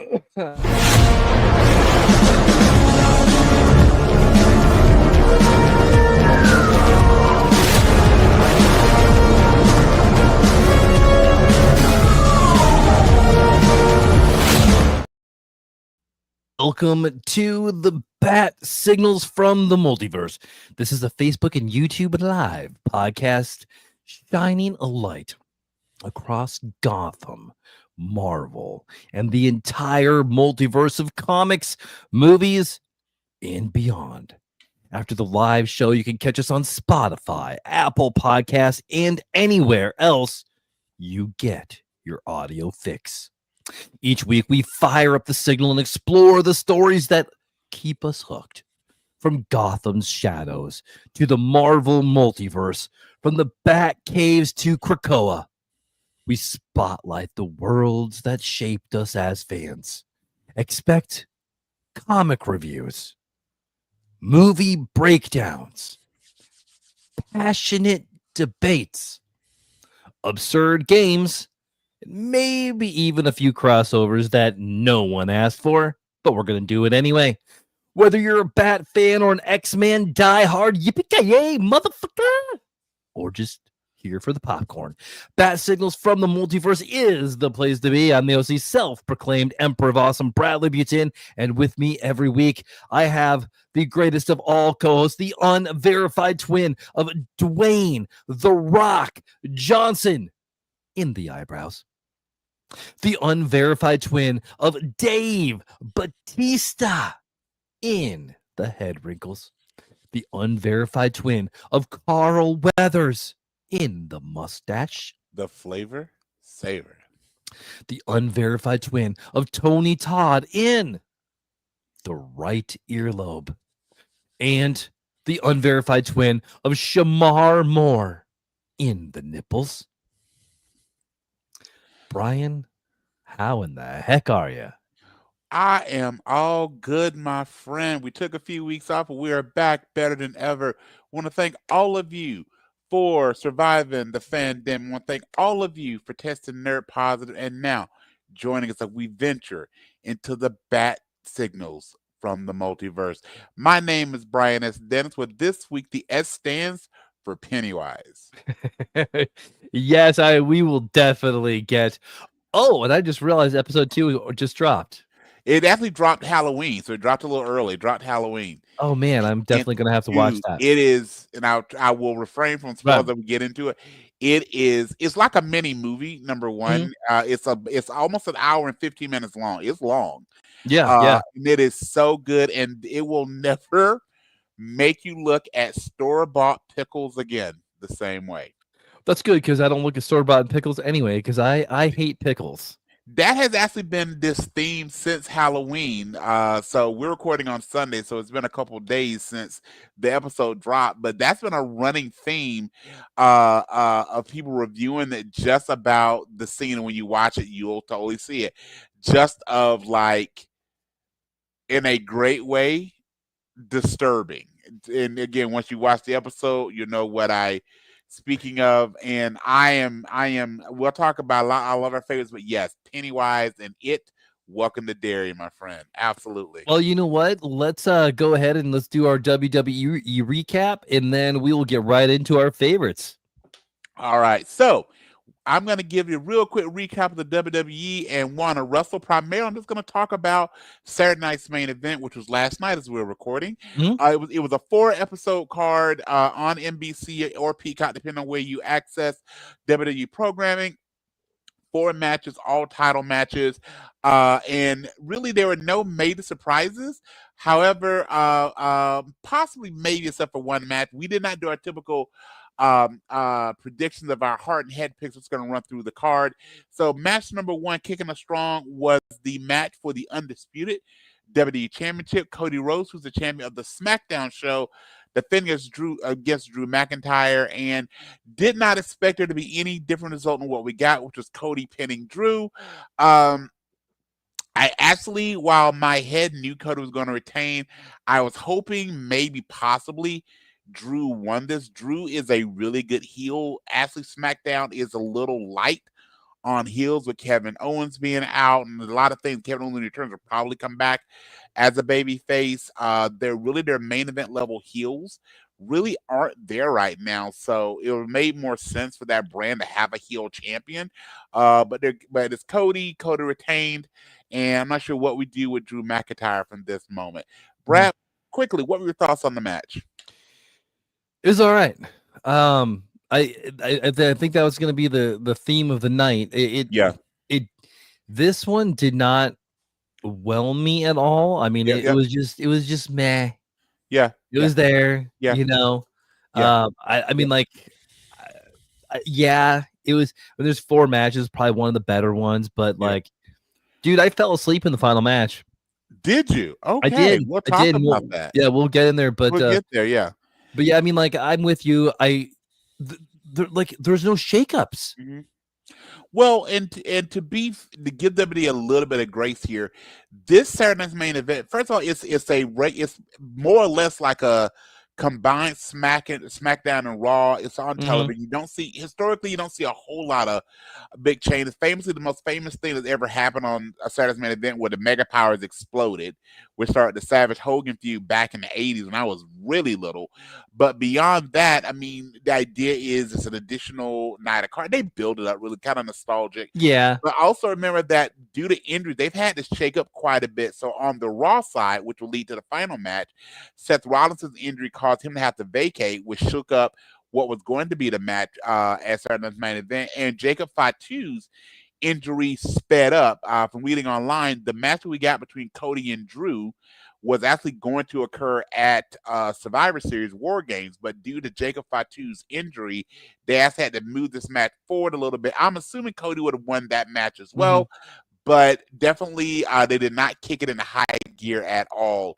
Welcome to the Bat Signals from the Multiverse. This is a Facebook and YouTube live podcast shining a light across Gotham, Marvel, and the entire multiverse of comics, movies, and beyond. After the live show, you can catch us on Spotify, Apple Podcasts, and anywhere else you get your audio fix. Each week, we fire up the signal and explore the stories that keep us hooked. From Gotham's shadows to the Marvel multiverse, from the Bat Caves to Krakoa, we spotlight the worlds that shaped us as fans. Expect comic reviews, movie breakdowns, passionate debates, absurd games, maybe even a few crossovers that no one asked for, but we're going to do it anyway. Whether you're a Bat fan or an X-Men diehard yippee-ki-yay motherfucker, or just here for the popcorn, Bat Signals from the Multiverse is the place to be. I'm the OC self-proclaimed Emperor of Awesome, Bradley Butin, and with me every week, I have the greatest of all co-hosts, the unverified twin of Dwayne "The Rock" Johnson in the eyebrows, the unverified twin of Dave Batista in the head wrinkles, the unverified twin of Carl Weathers in the mustache, the flavor saver, the unverified twin of Tony Todd in the right earlobe, and the unverified twin of Shamar Moore in the nipples. Brian, how in the heck are you? I am all good, my friend. We took a few weeks off, but we are back better than ever. Want to thank all of you for surviving the pandemic. Want to thank all of you for testing nerd positive and now joining us as we venture into the Bat Signals from the Multiverse. My name is Brian S. Dennis. With this week, the S stands for Pennywise. Yes, we will definitely get. Oh, and I just realized episode 2 just dropped. It actually dropped Halloween, so it dropped a little early. It dropped Halloween. Oh man, I'm definitely gonna have to watch that. It is, and I will refrain from spoilers that we get into it. It's like a mini movie. Number one, it's almost an hour and 15 minutes long. It's long. Yeah. And it is so good, and it will never make you look at store-bought pickles again the same way. That's good because I don't look at store-bought pickles anyway, because I hate pickles. That has actually been this theme since Halloween. So we're recording on Sunday, so it's been a couple days since the episode dropped. But that's been a running theme of people reviewing it just about the scene. And when you watch it, you'll totally see it. Just of like, in a great way, disturbing. And again, once you watch the episode, you know what speaking of, and I am, we'll talk about I love our favorites, but yes, Pennywise and It, welcome to Derry, my friend. Absolutely. Well, you know what? Let's go ahead and let's do our WWE recap, and then we will get right into our favorites. All right. So I'm going to give you a real quick recap of the WWE and want to wrestle. Primarily, I'm just going to talk about Saturday night's main event, which was last night as we were recording. It was a 4-episode card on NBC or Peacock, depending on where you access WWE programming. 4 matches, all title matches, and really there were no major surprises. However, possibly maybe except for one match, we did not do our typical predictions of our heart and head picks. What's going to run through the card. So match number 1, kicking us strong, was the match for the undisputed WWE Championship. Cody Rhodes, who's the champion of the SmackDown show, defending against Drew McIntyre, and did not expect there to be any different result than what we got, which was Cody pinning Drew. I actually, while my head knew Cody was going to retain, I was hoping maybe possibly Drew won this. Drew is a really good heel. Actually, SmackDown is a little light on heels with Kevin Owens being out and a lot of things. Kevin Owens returns will probably come back as a baby face. They're really their main event level heels really aren't there right now. So it would make more sense for that brand to have a heel champion. But it's Cody. Cody retained, and I'm not sure what we do with Drew McIntyre from this moment. Brad, quickly, what were your thoughts on the match? It was all right. I think that was going to be the theme of the night. This one did not whelm me at all. I mean, it was just meh. Yeah, it was there. Yeah. You know. Yeah. I mean, like, yeah, it was. When there's 4 matches, probably one of the better ones. But like, dude, I fell asleep in the final match. Did you? Okay, I did. We'll I talk did. about that. Yeah, we'll get in there. But we'll get there. Yeah. But yeah, I mean, like, I'm with you. There's no shakeups. Mm-hmm. Well, and to give WWE a little bit of grace here, this Saturday night's main event. First of all, it's more or less like a combined SmackDown and Raw. It's on television. You don't see a whole lot of big changes. Famously, the most famous thing that's ever happened on a Saturday's main event where the Mega Powers exploded, which started the Savage Hogan feud back in the 80s when I was really little. But beyond that, I mean, the idea is it's an additional night of card. They build it up really kind of nostalgic. Yeah. But also remember that due to injury, they've had to shake up quite a bit. So on the Raw side, which will lead to the final match, Seth Rollins' injury caused him to have to vacate, which shook up what was going to be the match at Saturday's main event. And Jacob Fatu's injury sped up. From reading online, the match we got between Cody and Drew was actually going to occur at Survivor Series War Games, but due to Jacob Fatu's injury, they actually had to move this match forward a little bit. I'm assuming Cody would have won that match as well, but definitely they did not kick it into high gear at all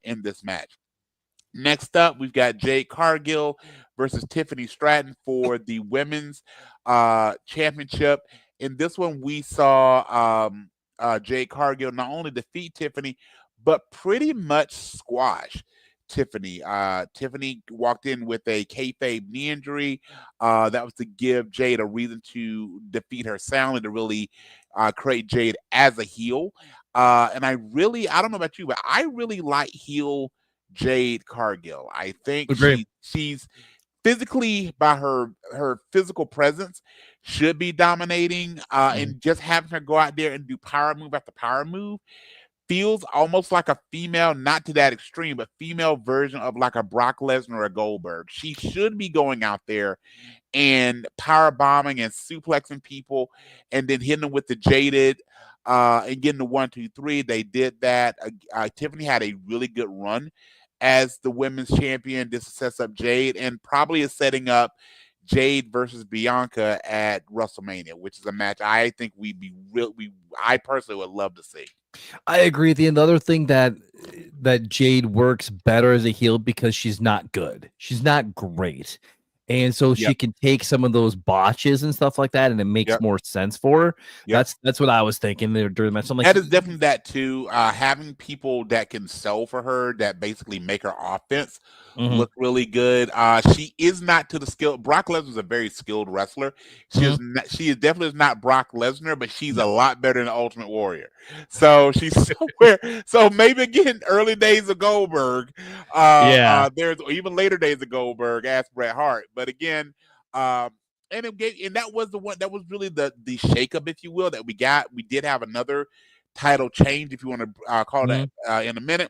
in this match. Next up, we've got Jade Cargill versus Tiffany Stratton for the women's championship. In this one, we saw Jade Cargill not only defeat Tiffany, but pretty much squash Tiffany. Tiffany walked in with a kayfabe knee injury. That was to give Jade a reason to defeat her soundly, to really create Jade as a heel. And I don't know about you, but I really like heel Jade Cargill. I think she's physically, by her physical presence, should be dominating. And just having her go out there and do power move after power move feels almost like a female, not to that extreme, but female version of like a Brock Lesnar or a Goldberg. She should be going out there and power bombing and suplexing people and then hitting them with the jaded and getting the 1, 2, 3. They did that. Tiffany had a really good run as the women's champion. This sets up Jade and probably is setting up Jade versus Bianca at WrestleMania, which is a match I think I personally would love to see. I agree with you. And the other thing that Jade works better as a heel because she's not good. She's not great. And so she can take some of those botches and stuff like that, and it makes more sense for her. That's what I was thinking there during the match. That is definitely that too. Having people that can sell for her, that basically make her offense look really good. She is not to the skill. Brock Lesnar is a very skilled wrestler. She is definitely not Brock Lesnar, but she's a lot better than the Ultimate Warrior. So she's somewhere. So maybe again, early days of Goldberg. There's even later days of Goldberg. Ask Bret Hart. But again, and that was the one that was really the shakeup, if you will, that we got. We did have another title change, if you want to call that in a minute.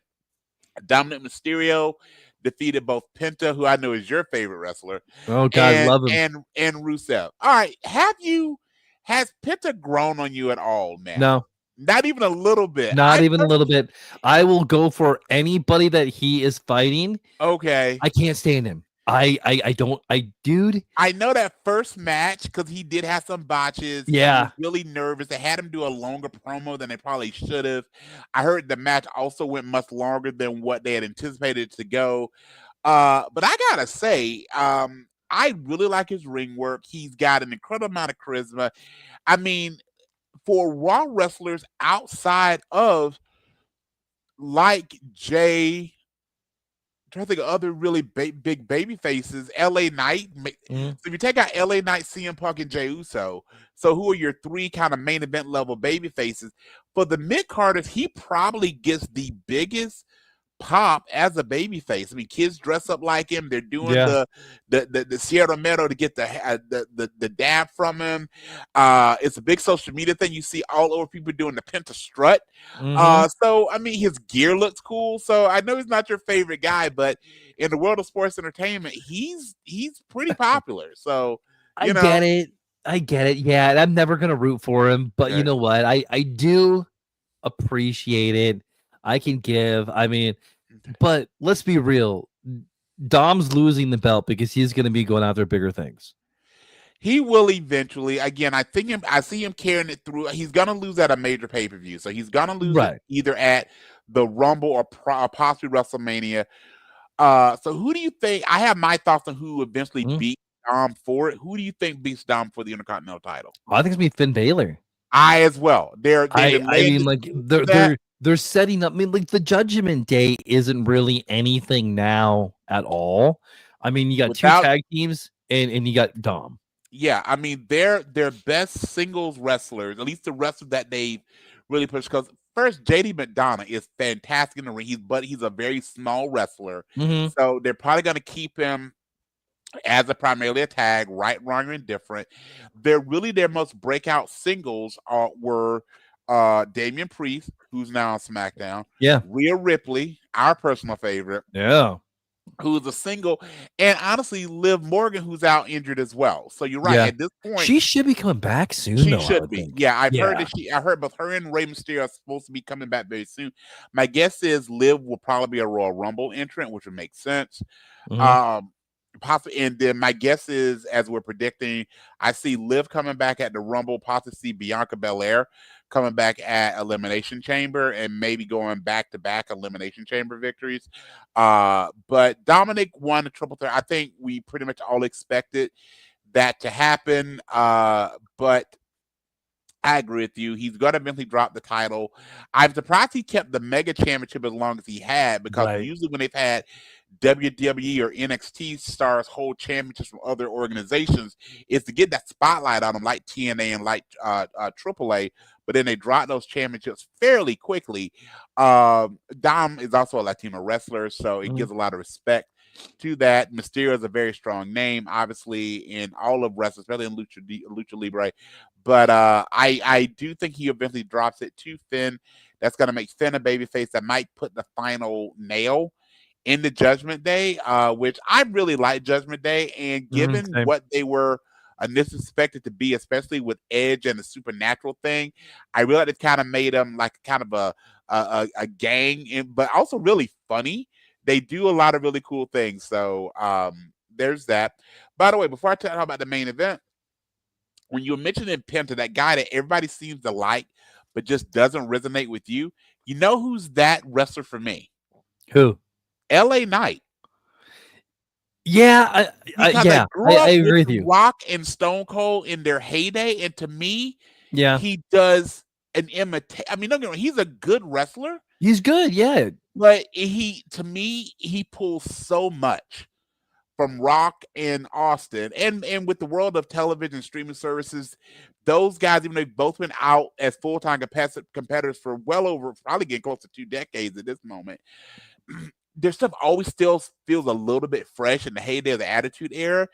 Dominic Mysterio defeated both Penta, who I know is your favorite wrestler. Oh God, love him. And Rusev. All right, has Penta grown on you at all now? No. Not even a little bit. Not even a little bit. I will go for anybody that he is fighting. Okay. I can't stand him. Dude. I know that first match because he did have some botches. Yeah. He was really nervous. They had him do a longer promo than they probably should have. I heard the match also went much longer than what they had anticipated to go. But I gotta say, I really like his ring work. He's got an incredible amount of charisma. I mean, for Raw wrestlers outside of like Jay, trying to think of other really big baby faces. LA Knight. Mhm. So if you take out LA Knight, CM Punk, and Jey Uso, so who are your three kind of main event level baby faces? For the mid carders, he probably gets the biggest pop as a baby face. I mean, kids dress up like him. They're doing Yeah. the Sierra Meadow to get the dab from him. It's a big social media thing. You see all over people doing the Penta strut. Mhm. So I mean, his gear looks cool. So I know he's not your favorite guy, but in the world of sports entertainment, he's pretty popular. So I you know, get it. I get it. Yeah, and I'm never gonna root for him, but you okay. know what? I do appreciate it. I can give. I mean, but let's be real. Dom's losing the belt because he's gonna be going after bigger things. He will eventually. Again, I see him carrying it through. He's gonna lose at a major pay per view, so he's gonna lose it Right. either at the Rumble or possibly WrestleMania. So who do you think? I have my thoughts on who eventually Mhm. beat Dom for it. Who do you think beats Dom for the Intercontinental title? I think it's gonna be Finn Balor. I as well. They've been I laying mean, the like seeds for that. they're setting up. I mean, like the Judgment Day isn't really anything now at all. I mean, you got two Without tag teams and you got Dom. Yeah, I mean they're best singles wrestlers, at least the wrestlers that they really push. Because first, JD McDonough is fantastic in the ring. He's a very small wrestler, Mhm. so they're probably going to keep him as primarily a tag, right, wrong, or indifferent. Their most breakout singles were Damian Priest, who's now on SmackDown, Yeah. Rhea Ripley, our personal favorite, Yeah. who's a single, and honestly, Liv Morgan, who's out injured as well. So you're right. Yeah. At this point, She should be coming back soon, she though, I should would be. think. Yeah, Yeah. I heard both her and Rey Mysterio are supposed to be coming back very soon. My guess is Liv will probably be a Royal Rumble entrant, which would make sense. Mhm. Possibly, and then my guess is, as we're predicting, I see Liv coming back at the Rumble, possibly see Bianca Belair coming back at Elimination Chamber, and maybe going back to back Elimination Chamber victories. But Dominic won the triple threat. I think we pretty much all expected that to happen. But I agree with you. He's going to eventually drop the title. I'm surprised he kept the Mega Championship as long as he had, because Right. usually when they've had WWE or NXT stars hold championships from other organizations, is to get that spotlight on them, like TNA and like AAA. But then they drop those championships fairly quickly. Dom is also a Latino wrestler, so it Mhm. gives a lot of respect to that. Mysterio is a very strong name, obviously, in all of wrestling, especially in Lucha Libre. But I do think he eventually drops it to Finn. That's going to make Finn a babyface. That might put the final nail in the Judgment Day, which I really like Judgment Day. And Mhm. given Same. what they were initially expected to be, especially with Edge and the supernatural thing, I realized it kind of made them like kind of a gang, but also really funny. They do a lot of really cool things. So there's that. By the way, before I tell you about the main event, when you were mentioning Penta, that guy that everybody seems to like, but just doesn't resonate with you, you know who's that wrestler for me? Who? LA Knight. Yeah. Because I Yeah. grew I up with agree with The you. Rock and Stone Cold in their heyday, and to me, Yeah. he does an imitate. I mean, don't get me wrong, he's a good wrestler, He's good. Yeah. but to me, he pulls so much from Rock and Austin, and with the world of television streaming services, those guys, even though they've both been out as full-time competitors for well over, probably getting close to 2 decades at this moment, their stuff always still feels a little bit fresh in the heyday of the Attitude Era.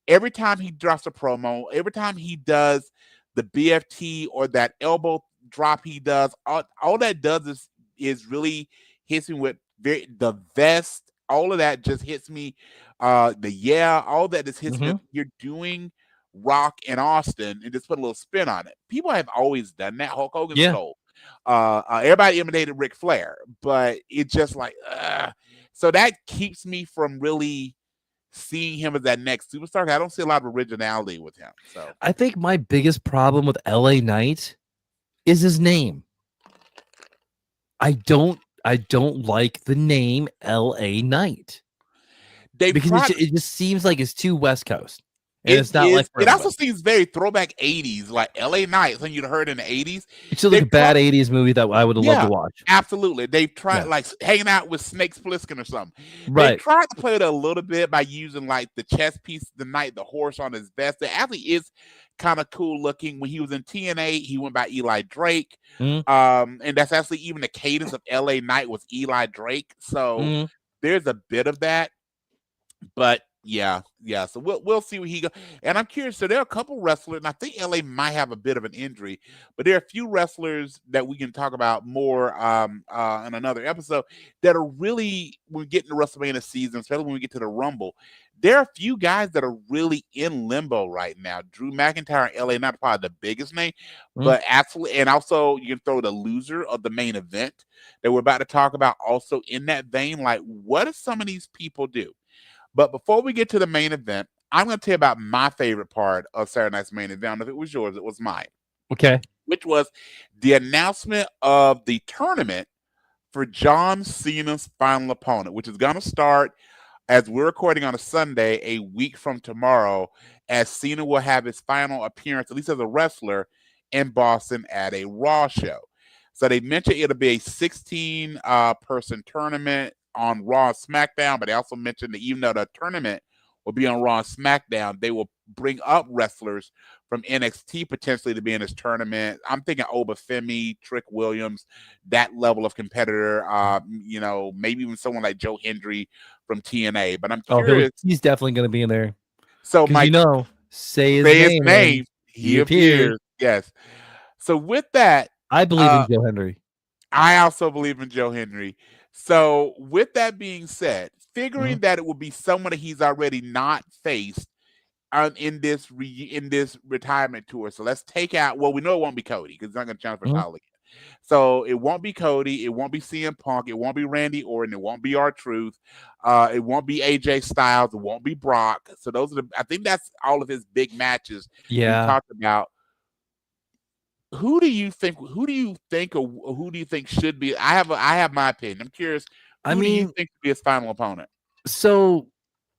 Every time he drops a promo, every time he does the BFT or that elbow drop he does, all that does is really hits me with the vest. All of that just hits me. All that just hits me. Mhm. You're doing Rock and Austin and just put a little spin on it. People have always done that. Hulk Hogan Yeah. stole. Everybody imitated Ric Flair, but it's just like, so that keeps me from really seeing him as that next superstar. I don't see a lot of originality with him. So I think my biggest problem with LA Knight is his name. I don't like the name LA Knight they because probably it just seems like it's too West Coast. And it's not like for It also everybody. seems very throwback 80s, like LA Night, something you'd heard in the 80s. It's just like a bad 80s movie that I would have loved to Yeah, watch. absolutely. They've tried Yeah. like hanging out with Snake Plissken or something. They've Right. tried to play it a little bit by using like the chess piece, the knight, the horse on his vest. It actually is kind of cool looking. When he was in TNA, he went by Eli Drake. Mhm. And that's actually even the cadence of LA Knight was Eli Drake. So Mhm. there's a bit of that. But yeah. So we'll see where he goes. And I'm curious. So there are a couple wrestlers, and I think LA might have a bit of an injury, but there are a few wrestlers that we can talk about more in another episode that are really, when we get into WrestleMania season, especially when we get to the Rumble, there are a few guys that are really in limbo right now. Drew McIntyre and LA, not probably the biggest name, but absolutely, and also you can throw the loser of the main event that we're about to talk about also in that vein. Like, what do some of these people do? But before we get to the main event, I'm going to tell you about my favorite part of Saturday Night's main event. If it was yours, it was mine. Okay. Which was the announcement of the tournament for John Cena's final opponent, which is going to start as we're recording on a Sunday, a week from tomorrow, as Cena will have his final appearance, at least as a wrestler, in Boston at a Raw show. So they mentioned it'll be a 16 person tournament on Raw and SmackDown, but they also mentioned that even though the tournament will be on Raw and SmackDown, they will bring up wrestlers from NXT potentially to be in this tournament. I'm thinking Obafemi, Trick Williams, that level of competitor. Maybe even someone like Joe Hendry from TNA. But I'm curious. He's definitely going to be in there. So, Mike, say his name. He appears. Yes. So with that, I believe in Joe Hendry. I also believe in Joe Hendry. So with that being said, figuring that it will be someone that he's already not faced in this retirement tour. So let's take out. Well, we know it won't be Cody because he's not going to challenge for title again. So it won't be Cody. It won't be CM Punk. It won't be Randy Orton. It won't be R-Truth. It won't be AJ Styles. It won't be Brock. So those are I think that's all of his big matches we talked about. Who do you think should be? I have my opinion. I'm curious. Who do you think should be his final opponent? So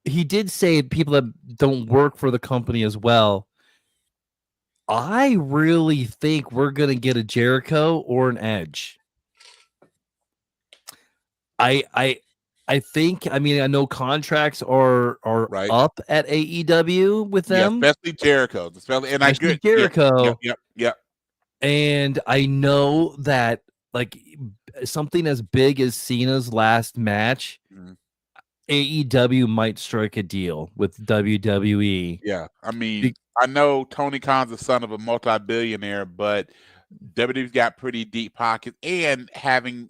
he did say people that don't work for the company as well. I really think we're gonna get a Jericho or an Edge. I think. I know contracts are right up at AEW with them, especially Jericho. Especially Jericho. Yep. And I know that like something as big as Cena's last match, AEW might strike a deal with WWE. Yeah, I know Tony Khan's the son of a multi-billionaire, but WWE's got pretty deep pockets, and having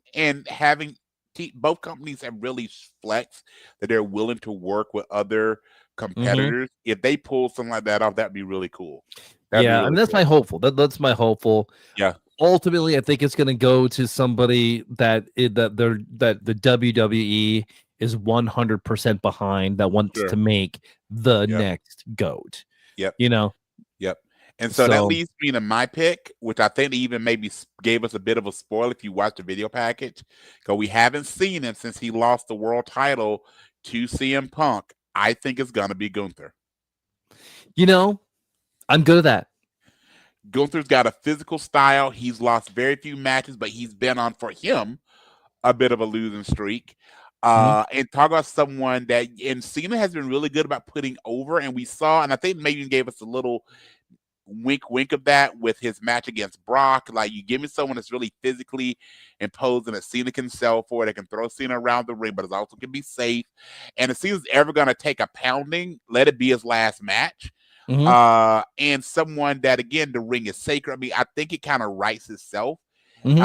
both companies have really flexed that they're willing to work with other competitors. If they pull something like that off, that'd be really cool. That's my hopeful. That's my hopeful. Yeah. Ultimately, I think it's going to go to somebody that the WWE is 100% behind, that wants to make the next GOAT. Yep. Yep. And so that leads me to my pick, which I think even maybe gave us a bit of a spoiler if you watch the video package, because we haven't seen him since he lost the world title to CM Punk. I think it's going to be Gunther. I'm good at that. Gunther's got a physical style. He's lost very few matches, but he's been on, for him, a bit of a losing streak. And talk about someone that, and Cena has been really good about putting over, and we saw, and I think maybe even gave us a little wink of that with his match against Brock. Like, you give me someone that's really physically imposing that Cena can sell for, that can throw Cena around the ring, but it also can be safe. And if Cena's ever going to take a pounding, let it be his last match. And someone that, again, the ring is sacred. I think it kind of writes itself. And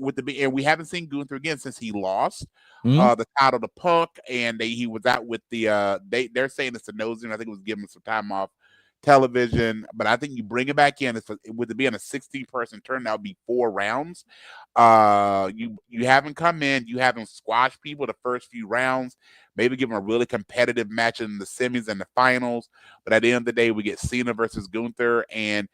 we haven't seen Gunther again since he lost the title to Punk, and he was out with the they're saying it's a nosing. I think it was giving him some time off television, but I think you bring it back in. With it being a 16-person turn, that would be 4 rounds. You have him come in, you have him squash people the first few rounds, maybe give him a really competitive match in the semis and the finals. But at the end of the day, we get Cena versus Gunther. And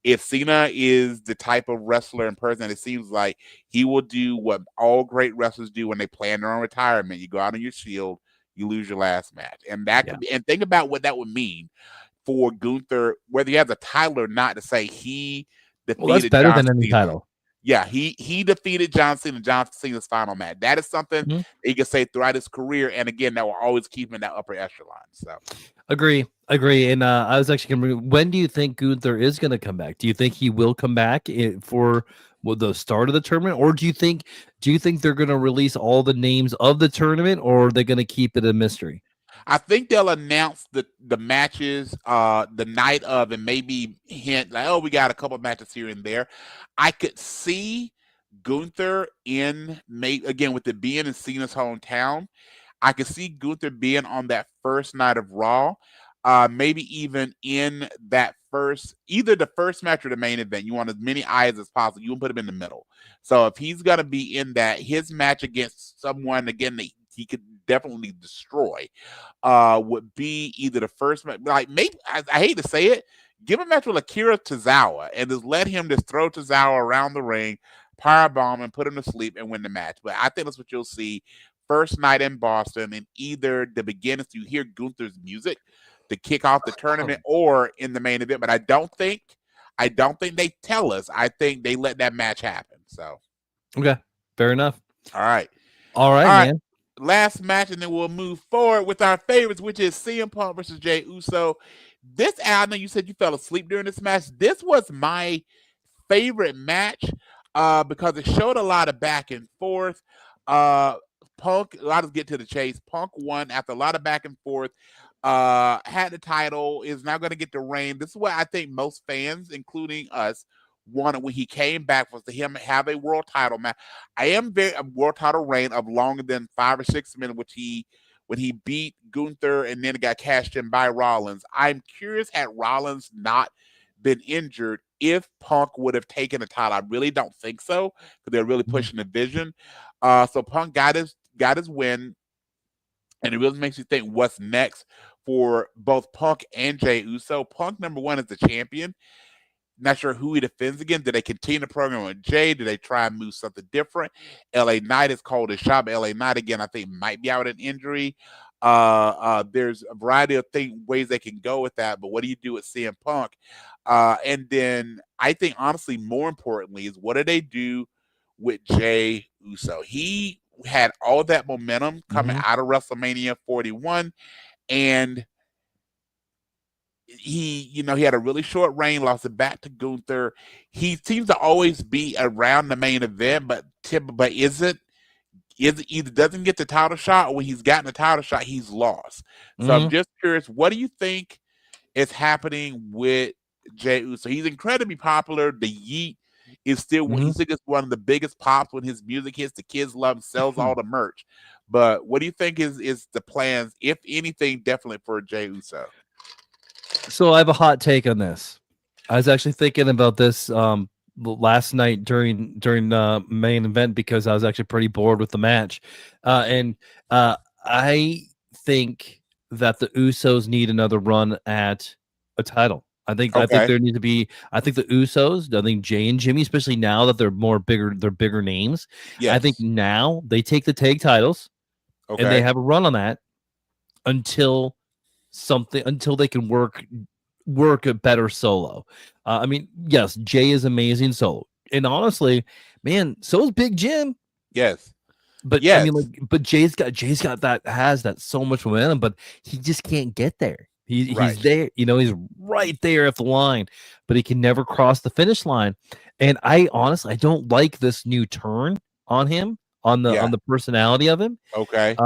if Cena is the type of wrestler and person, it seems like he will do what all great wrestlers do when they plan their own retirement. You go out on your shield, you lose your last match. And that could be, and think about what that would mean for Gunther, whether he has a title or not, to say he Well, that's defeated better John than any Cena. title. Yeah, he defeated John Cena in John Cena's final match. That is something Mhm. he can say throughout his career, and again, that will always keep him in that upper echelon. So Agree. And I was actually going to when do you think Gunther is going to come back? Do you think he will come back for the start of the tournament, or do you think they're going to release all the names of the tournament, or are they going to keep it a mystery? I think they'll announce the matches the night of, and maybe hint like, oh, we got a couple matches here and there. I could see Gunther again with it being in Cena's hometown. I could see Gunther being on that first night of Raw, maybe even in that either the first match or the main event. You want as many eyes as possible. You can put him in the middle. So if he's gonna be in that, his match against someone again that he could definitely destroy, would be either the first match, like maybe I hate to say it, give a match with Akira Tozawa and just let him just throw Tozawa around the ring, powerbomb and put him to sleep and win the match. But I think that's what you'll see first night in Boston, and either the beginnings you hear Gunther's music to kick off the tournament or in the main event. But I don't think they tell us. I think they let that match happen. So okay, fair enough. All right, man. Last match, and then we'll move forward with our favorites, which is CM Punk versus Jey Uso. I know you said you fell asleep during this match. This was my favorite match because it showed a lot of back and forth. Punk, I'll just get to the chase. Punk won after a lot of back and forth. Had the title, is now going to get the reign. This is what I think most fans, including us, wanted when he came back, was to him have a world title match. A world title reign of longer than 5 or 6 minutes, when he beat Gunther and then it got cashed in by Rollins. I'm curious, had Rollins not been injured, if Punk would have taken the title. I really don't think so, because they're really pushing the vision. So Punk got his win, and it really makes you think what's next for both Punk and Jey Uso. Punk, number one, is the champion. Not sure who he defends against. Do they continue the program with Jay? Do they try and move something different? LA Knight is called his shot. LA Knight, again, I think might be out with an injury. There's a variety of ways they can go with that, but what do you do with CM Punk? And then I think, honestly, more importantly, is what do they do with Jey Uso? He had all that momentum coming out of WrestleMania 41, and he had a really short reign, lost it back to Gunther. He seems to always be around the main event, but either doesn't get the title shot, or when he's gotten the title shot, he's lost. So I'm just curious, what do you think is happening with Jey Uso? He's incredibly popular. The Yeet is still he's just one of the biggest pops when his music hits. The kids love him, sells all the merch. But what do you think is the plans, if anything, definitely for Jey Uso? So I have a hot take on this. I was actually thinking about this last night during the main event, because I was actually pretty bored with the match, and I think that the Usos need another run at a title. I think there need to be. I think the Usos. I think Jay and Jimmy, especially now that they're bigger names. Yes. I think now they take the tag titles, and they have a run on that until they can work a better solo. I mean, yes, Jay is amazing solo, and honestly, man, so is Big Jim. Yes. But yes. I mean, but Jay's got that so much momentum, but he just can't get there. He's there, he's right there at the line, but he can never cross the finish line. And I don't like this new turn on him, on the personality of him. Okay.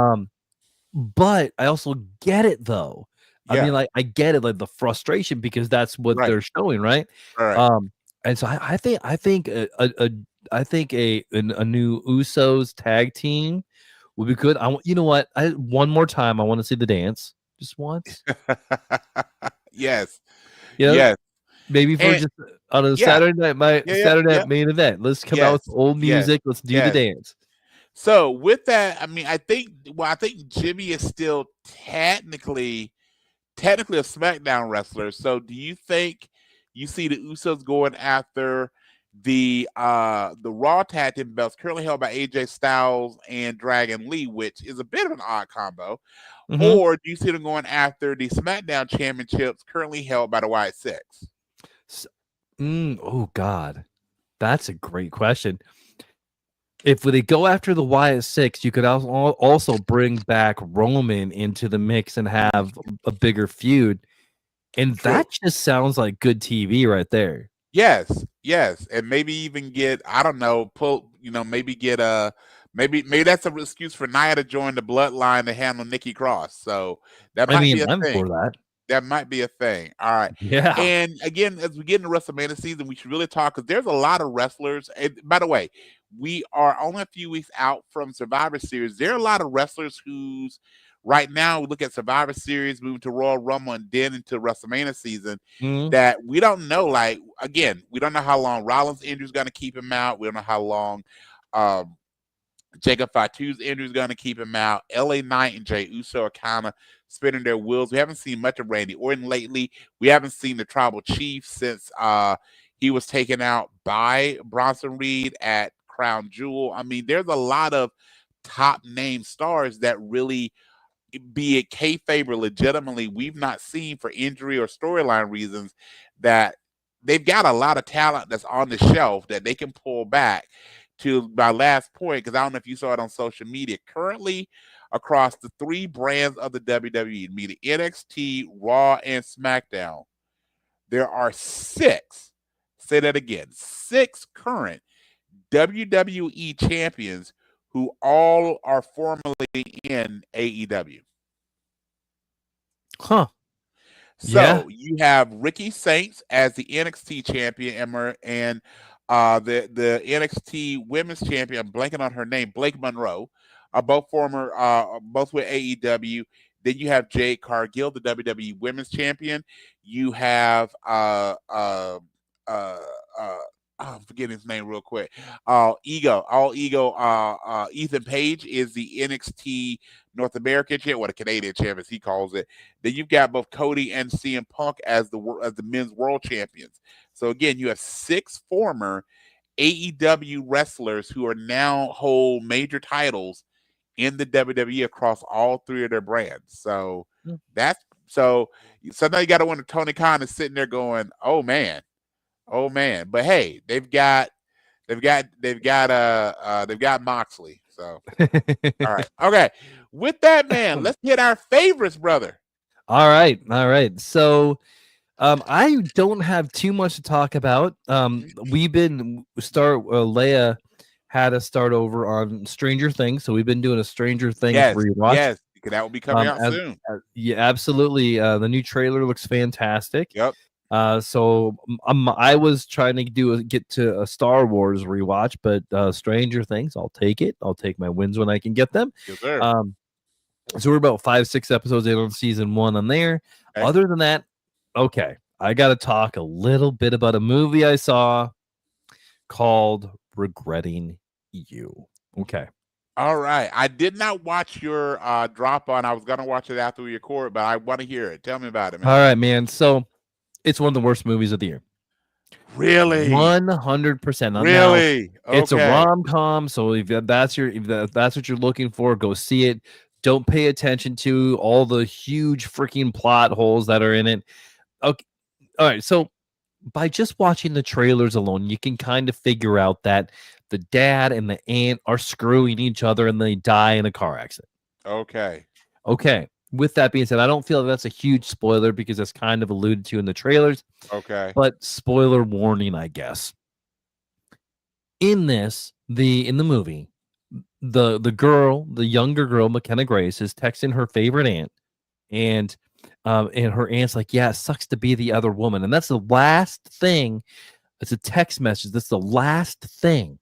But I also get it though. Yeah. I mean, like, I get it, like the frustration, because that's what they're showing, right? And so I think a new Usos tag team would be good. You know what? One more time, I want to see the dance, just once. Yes. Yes. Maybe for just on a Saturday night, Saturday night main event. Let's come out with old music. Let's do the dance. So with that, I mean, I think Jimmy is still technically a SmackDown wrestler. So do you think you see the Usos going after The Raw Tag Team belts currently held by AJ Styles and Dragon Lee, which is a bit of an odd combo. Mm-hmm. Or do you see them going after the SmackDown Championships currently held by the Wyatt Six? Oh God, that's a great question. If they go after the Wyatt Six, you could also bring back Roman into the mix and have a bigger feud, and that True. just sounds like good TV right there. Yes, yes, and maybe even get, I don't know, maybe get maybe that's an excuse for Nia to join the Bloodline to handle Nikki Cross. So that I might mean, be a I'm thing. for that. That might be a thing. All right. Yeah. And again, as we get into WrestleMania season, we should really talk because there's a lot of wrestlers. And by the way, we are only a few weeks out from Survivor Series. There are a lot of wrestlers who's right now, we look at Survivor Series, moving to Royal Rumble, and then into WrestleMania season Mm-hmm. that we don't know. Like, again, we don't know how long Rollins' injury is going to keep him out. We don't know how long Jacob Fatu's injury is going to keep him out. LA Knight and Jey Uso are kind of spinning their wheels. We haven't seen much of Randy Orton lately. We haven't seen the Tribal Chief since he was taken out by Bronson Reed at Crown Jewel. I mean, there's a lot of top name stars that really, be it kayfabe or legitimately, we've not seen for injury or storyline reasons, that they've got a lot of talent that's on the shelf that they can pull back. To my last point, because I don't know if you saw it on social media, currently across the three brands of the WWE, meaning NXT, Raw, and SmackDown, there are six, say that again, six current WWE champions who all are formerly in AEW. Huh. So you have Ricky Saints as the NXT champion, and the NXT Women's Champion, I'm blanking on her name, Blake Monroe, both former, both with AEW. Then you have Jade Cargill, the WWE Women's Champion. You have I'm forgetting his name real quick. Ethan Page is the NXT North American champion, what a Canadian champion as he calls it. Then you've got both Cody and CM Punk as the men's world champions. So again, you have six former AEW wrestlers who are now hold major titles in the WWE across all three of their brands. So that's so now you got to wonder, Tony Khan is sitting there going, "Oh man, oh man." But hey, they've got Moxley. So all right, okay. With that, man, let's hit our favorites, brother. All right. So, I don't have too much to talk about. Leia had us start over on Stranger Things, so we've been doing a Stranger Things rewatch. Yes, that will be coming out soon. Yeah, absolutely. The new trailer looks fantastic. Yep. So I was trying to get to a Star Wars rewatch, but Stranger Things, I'll take it. I'll take my wins when I can get them. Yes, sir. So we're about 5-6 episodes in on season 1 on there. Okay. Other than that, okay, I got to talk a little bit about a movie I saw called Regretting You. Okay. All right. I did not watch your drop on. I was going to watch it after we record, but I want to hear it. Tell me about it, man. All right, man. So it's one of the worst movies of the year. Really? 100%. Really? Now, it's a rom-com, so if that's what you're looking for, go see it. Don't pay attention to all the huge freaking plot holes that are in it. Okay. All right. So by just watching the trailers alone, you can kind of figure out that the dad and the aunt are screwing each other and they die in a car accident. Okay. With that being said, I don't feel that's a huge spoiler because that's kind of alluded to in the trailers. Okay. But spoiler warning, I guess. In the movie, the younger girl, McKenna Grace, is texting her favorite aunt, and her aunt's like, "Yeah, it sucks to be the other woman," and that's the last thing. It's a text message. That's the last thing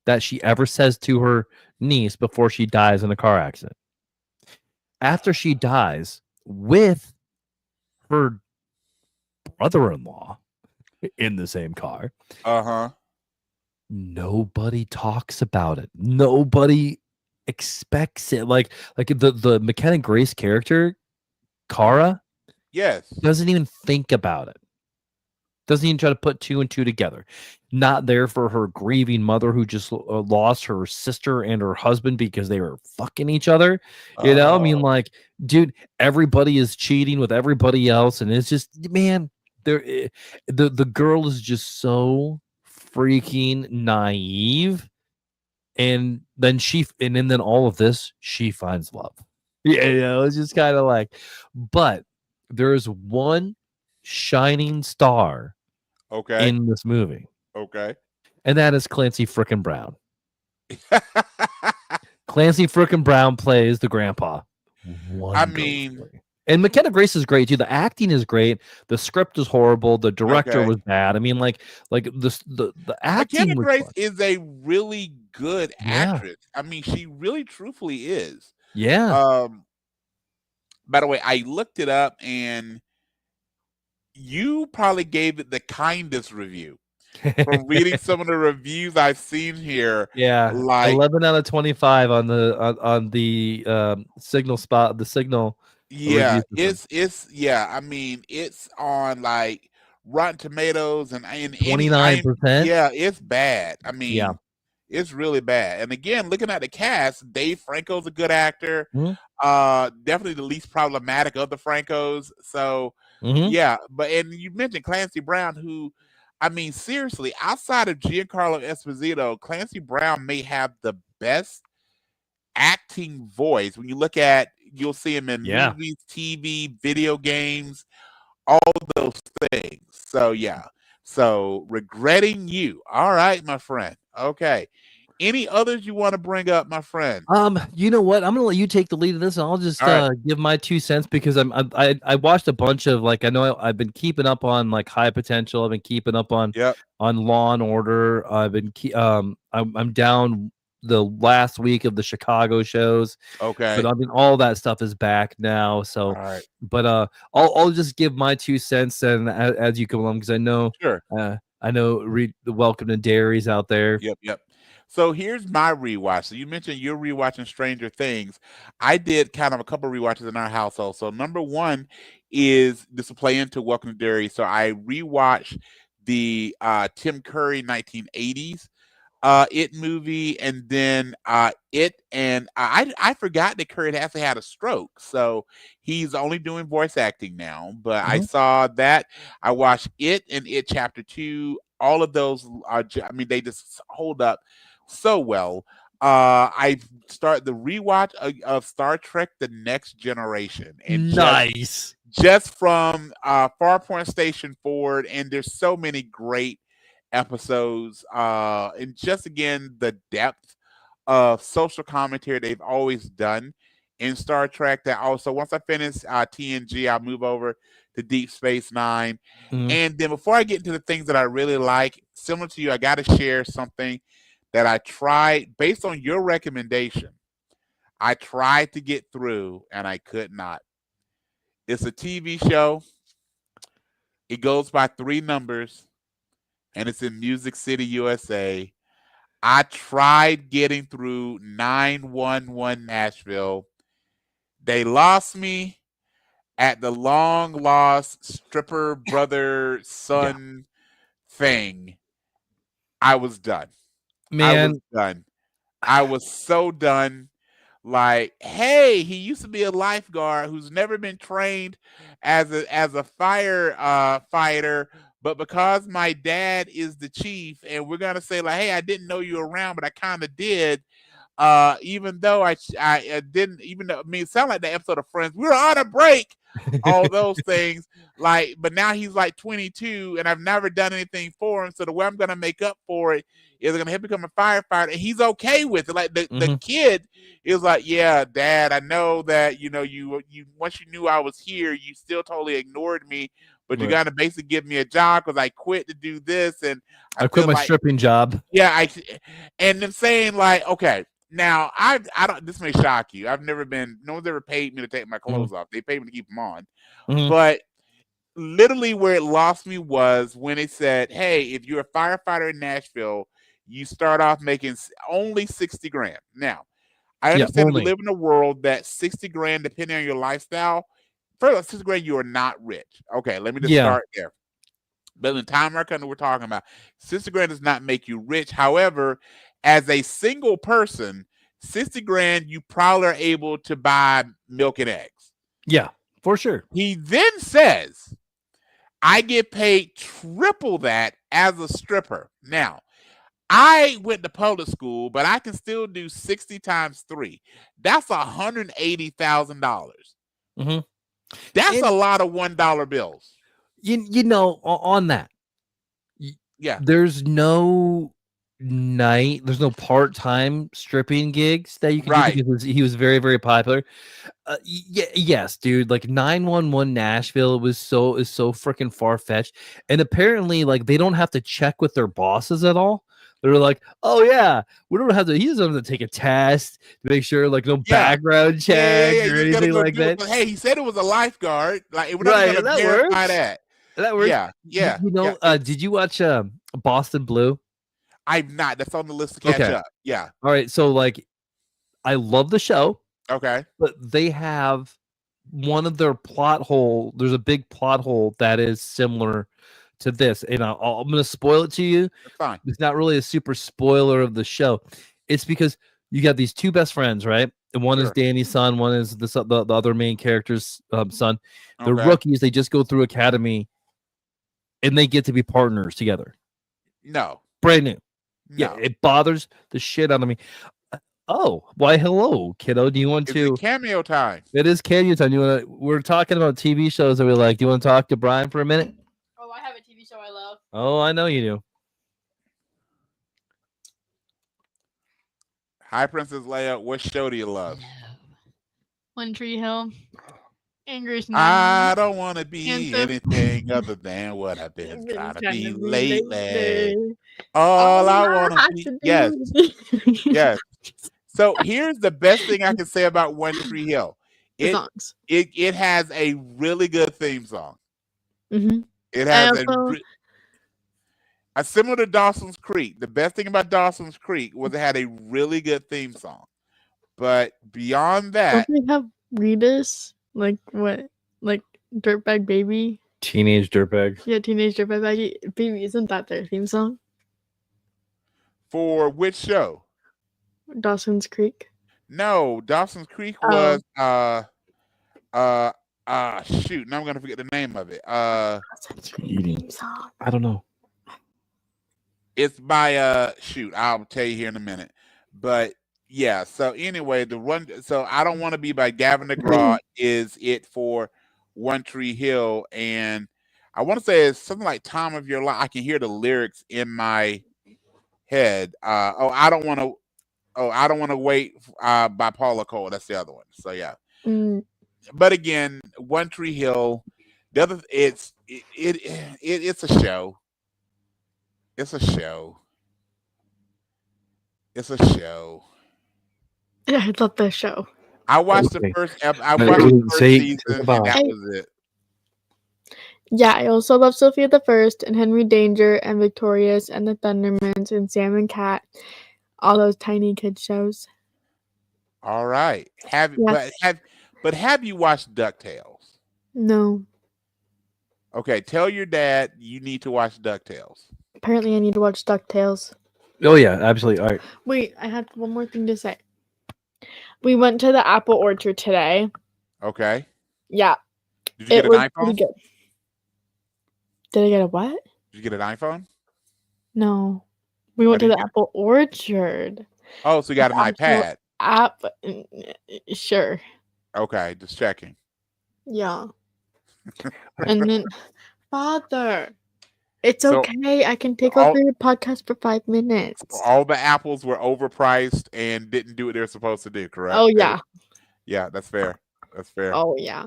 that she ever says to her niece before she dies in a car accident. After she dies with her brother-in-law in the same car, nobody talks about it. Nobody expects it. Like the McKenna Grace character, Kara, yes, doesn't even think about it. Doesn't even try to put two and two together. Not there for her grieving mother who just lost her sister and her husband because they were fucking each other. You know, I mean, Oh, like, dude, everybody is cheating with everybody else, and it's just, man, the girl is just so freaking naive, and then all of this, she finds love. Yeah, it's just kind of like, but there is one shining star okay. in this movie, Okay. and that is Clancy frickin' Brown. Clancy frickin' Brown plays the grandpa I mean, wonderfully. And McKenna Grace is great too. The acting is great. The script is horrible. The director okay. was bad. I mean, like the McKenna acting was Grace fun. is a really good Yeah. actress. I mean, she really truthfully is. Yeah. Um, by the way, I looked it up and you probably gave it the kindest review. From reading some of the reviews I've seen here, Yeah. like 11 out of 25 on the signal spot, the signal yeah, review system. it's I mean, it's on like Rotten Tomatoes and any I 29%. yeah, it's bad. I Yeah. mean, it's really bad. And again, looking at the cast, Dave Franco's a good actor. Mhm. Definitely the least problematic of the Francos. So Mhm. yeah, but and you mentioned Clancy Brown, who I mean, seriously, outside of Giancarlo Esposito, Clancy Brown may have the best acting voice. When you look at, you'll see him in Yeah. movies, TV, video games, all those things. So yeah. So regretting you. All right, my friend. Okay. Any others you want to bring up, my friend? You know what? I'm gonna let you take the lead of this, and I'll just All right. give my 2 cents because I watched a bunch of, like, I know I've been keeping up on like High Potential. I've been keeping up Yep. on Law and Order. I'm down the last week of the Chicago shows, but Okay. I mean all that stuff is back now. All So, right. but I'll just give my 2 cents and as you come along because Sure. I know the Welcome to Dairies out there. Yep, yep. So here's my rewatch. So you mentioned you're rewatching Stranger Things. I did kind of a couple rewatches in our household. So number one is this will play into Welcome to Derry. So I rewatched the Tim Curry 1980s It movie, and then It, and I forgot that Curry actually had a stroke, so he's only doing voice acting now. But I Mhm. saw that. I watched It and It Chapter 2. All of those are, I mean, they just hold up so well. I start the rewatch of Star Trek: The Next Generation, and Nice. just from Farpoint Station forward, and there's so many great episodes, and just again the depth of social commentary they've always done in Star Trek. That also, once I finish TNG, I'll move over to Deep Space Nine, Mhm. and then before I get into the things that I really like, similar to you, I got to share something that I tried based on your recommendation. I tried to get through and I could not. It's a TV show. It goes by three numbers and it's in Music City, USA. I tried getting through 911 Nashville. They lost me at the long lost stripper brother Yeah. son thing. I was done. I was Man, done. I was so done. Like, hey, he used to be a lifeguard who's never been trained as a fire fighter, but because my dad is the chief, and we're gonna say like, hey, I didn't know you were around, but I kind of did. Even though I didn't, even though, I mean, it sounded like the episode of Friends. We were on a break, all those things. Like, but now he's like 22, and I've never done anything for him. So the way I'm gonna make up for it is I'm gonna have him become a firefighter, and he's okay with it. Like the mhm, kid is like, yeah, Dad, I know that you once you knew I was here, you still totally ignored me. But you right. got to basically give me a job because I quit to do this, and I I quit feel my like stripping job. yeah, and them saying like, okay, now I don't. This may shock you. I've never been. No one's ever paid me to take my Mhm, clothes off. They paid me to keep them on. mhm. But literally, where it lost me was when it said, "Hey, if you're a firefighter in Nashville, you start off making only 60 grand." Now, I Yeah, understand that we only. live in a world that 60 grand, depending on your lifestyle, first 60 grand, you are not rich. Okay, let me just Yeah. start there. But in the time our country we're talking about, 60 grand does not make you rich. However, as a single person, 60 grand, you probably are able to buy milk and eggs. Yeah, for sure. He then says, I get paid triple that as a stripper. Now, I went to public school, but I can still do 60 times 3. That's $180,000. Mm-hmm. That's a lot of $1 bills. You know, on that. Yeah. There's no part-time stripping gigs that you can do because he was very, very popular. Yes, dude. Like 911 Nashville is so freaking far-fetched, and apparently, like they don't have to check with their bosses at all. They're like, oh yeah, we don't have to. He doesn't have to take a test to make sure, like no background check or anything like that. Hey, he said it was a lifeguard. Like we're not going to verify that. That works. Yeah. You know, did you watch Boston Blue? I've not. That's on the list to catch up. Yeah. All right. So like, I love the show. Okay. But they have one of their plot hole. There's a big plot hole that is similar to this, and I'm going to spoil it to you. That's fine. It's not really a super spoiler of the show. It's because you got these two best friends, right? And one is Danny's son, one is the other main character's son. They're rookies. They just go through academy, and they get to be partners together. No. Brand new. No. Yeah, it bothers the shit out of me. Oh, why hello, kiddo. Do you want to cameo time? It is cameo time. We're talking about TV shows that we like. Do you want to talk to Brian for a minute? Oh, I have a TV show I love. Oh, I know you do. Hi, Princess Leia. What show do you love? One Tree Hill. Angry I don't want to be anything other than what I've been trying to be lately. All I want to be. Yes. Yes. So here's the best thing I can say about One Tree Hill. It has a really good theme song. Mm-hmm. It has similar to Dawson's Creek. The best thing about Dawson's Creek was it had a really good theme song. But beyond that, don't they have Reedus? Like what? Like Dirtbag Baby? Teenage Dirtbag. Yeah, Teenage Dirtbag Baby. Isn't that their theme song? For which show? Dawson's Creek. No, Dawson's Creek was shoot, now I'm gonna forget the name of it. I don't know. It's by shoot, I'll tell you here in a minute. But yeah, so anyway, so I Don't Want to Be by Gavin DeGraw is it for One Tree Hill, and I want to say it's something like Time of Your Life. I can hear the lyrics in my head. I don't want to wait by Paula Cole. That's the other one. So yeah. But again, One Tree Hill, the other it's a show. It's a show. It's a show. Yeah, I love that show. I watched the first season, and that was it. Yeah, I also love Sophia the First and Henry Danger and Victorious and the Thundermans and Sam and Cat. All those tiny kid shows. All right. Have you watched DuckTales? No. Okay, tell your dad you need to watch DuckTales. Apparently I need to watch DuckTales. Oh yeah, absolutely. All right. Wait, I have one more thing to say. We went to the apple orchard today. Okay. Yeah. Did you get an iPhone? Good. Did I get a what? Did you get an iPhone? No. We went to the apple orchard. Oh, so you got an iPad. Sure. Okay, just checking. Yeah. And then, Father, it's okay. I can take over your podcast for 5 minutes. All the apples were overpriced and didn't do what they're supposed to do, correct? Oh, yeah. Yeah, that's fair. That's fair. Oh, yeah.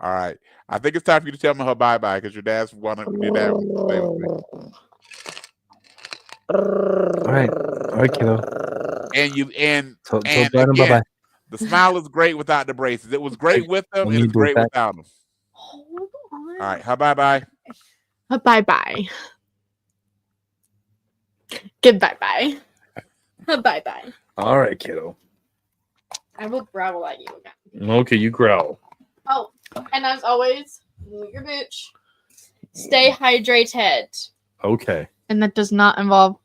All right. I think it's time for you to tell me her bye-bye because your dad wants to stay with me. All right, kiddo. And bye-bye. The smile is great without the braces. It was great with them, and it's great without them. Hold on. All right, bye-bye. Bye-bye. Goodbye-bye. Bye-bye. All right, kiddo. I will growl at you again. Okay, you growl. Oh, and as always, your bitch. Stay hydrated. Okay. And that does not involve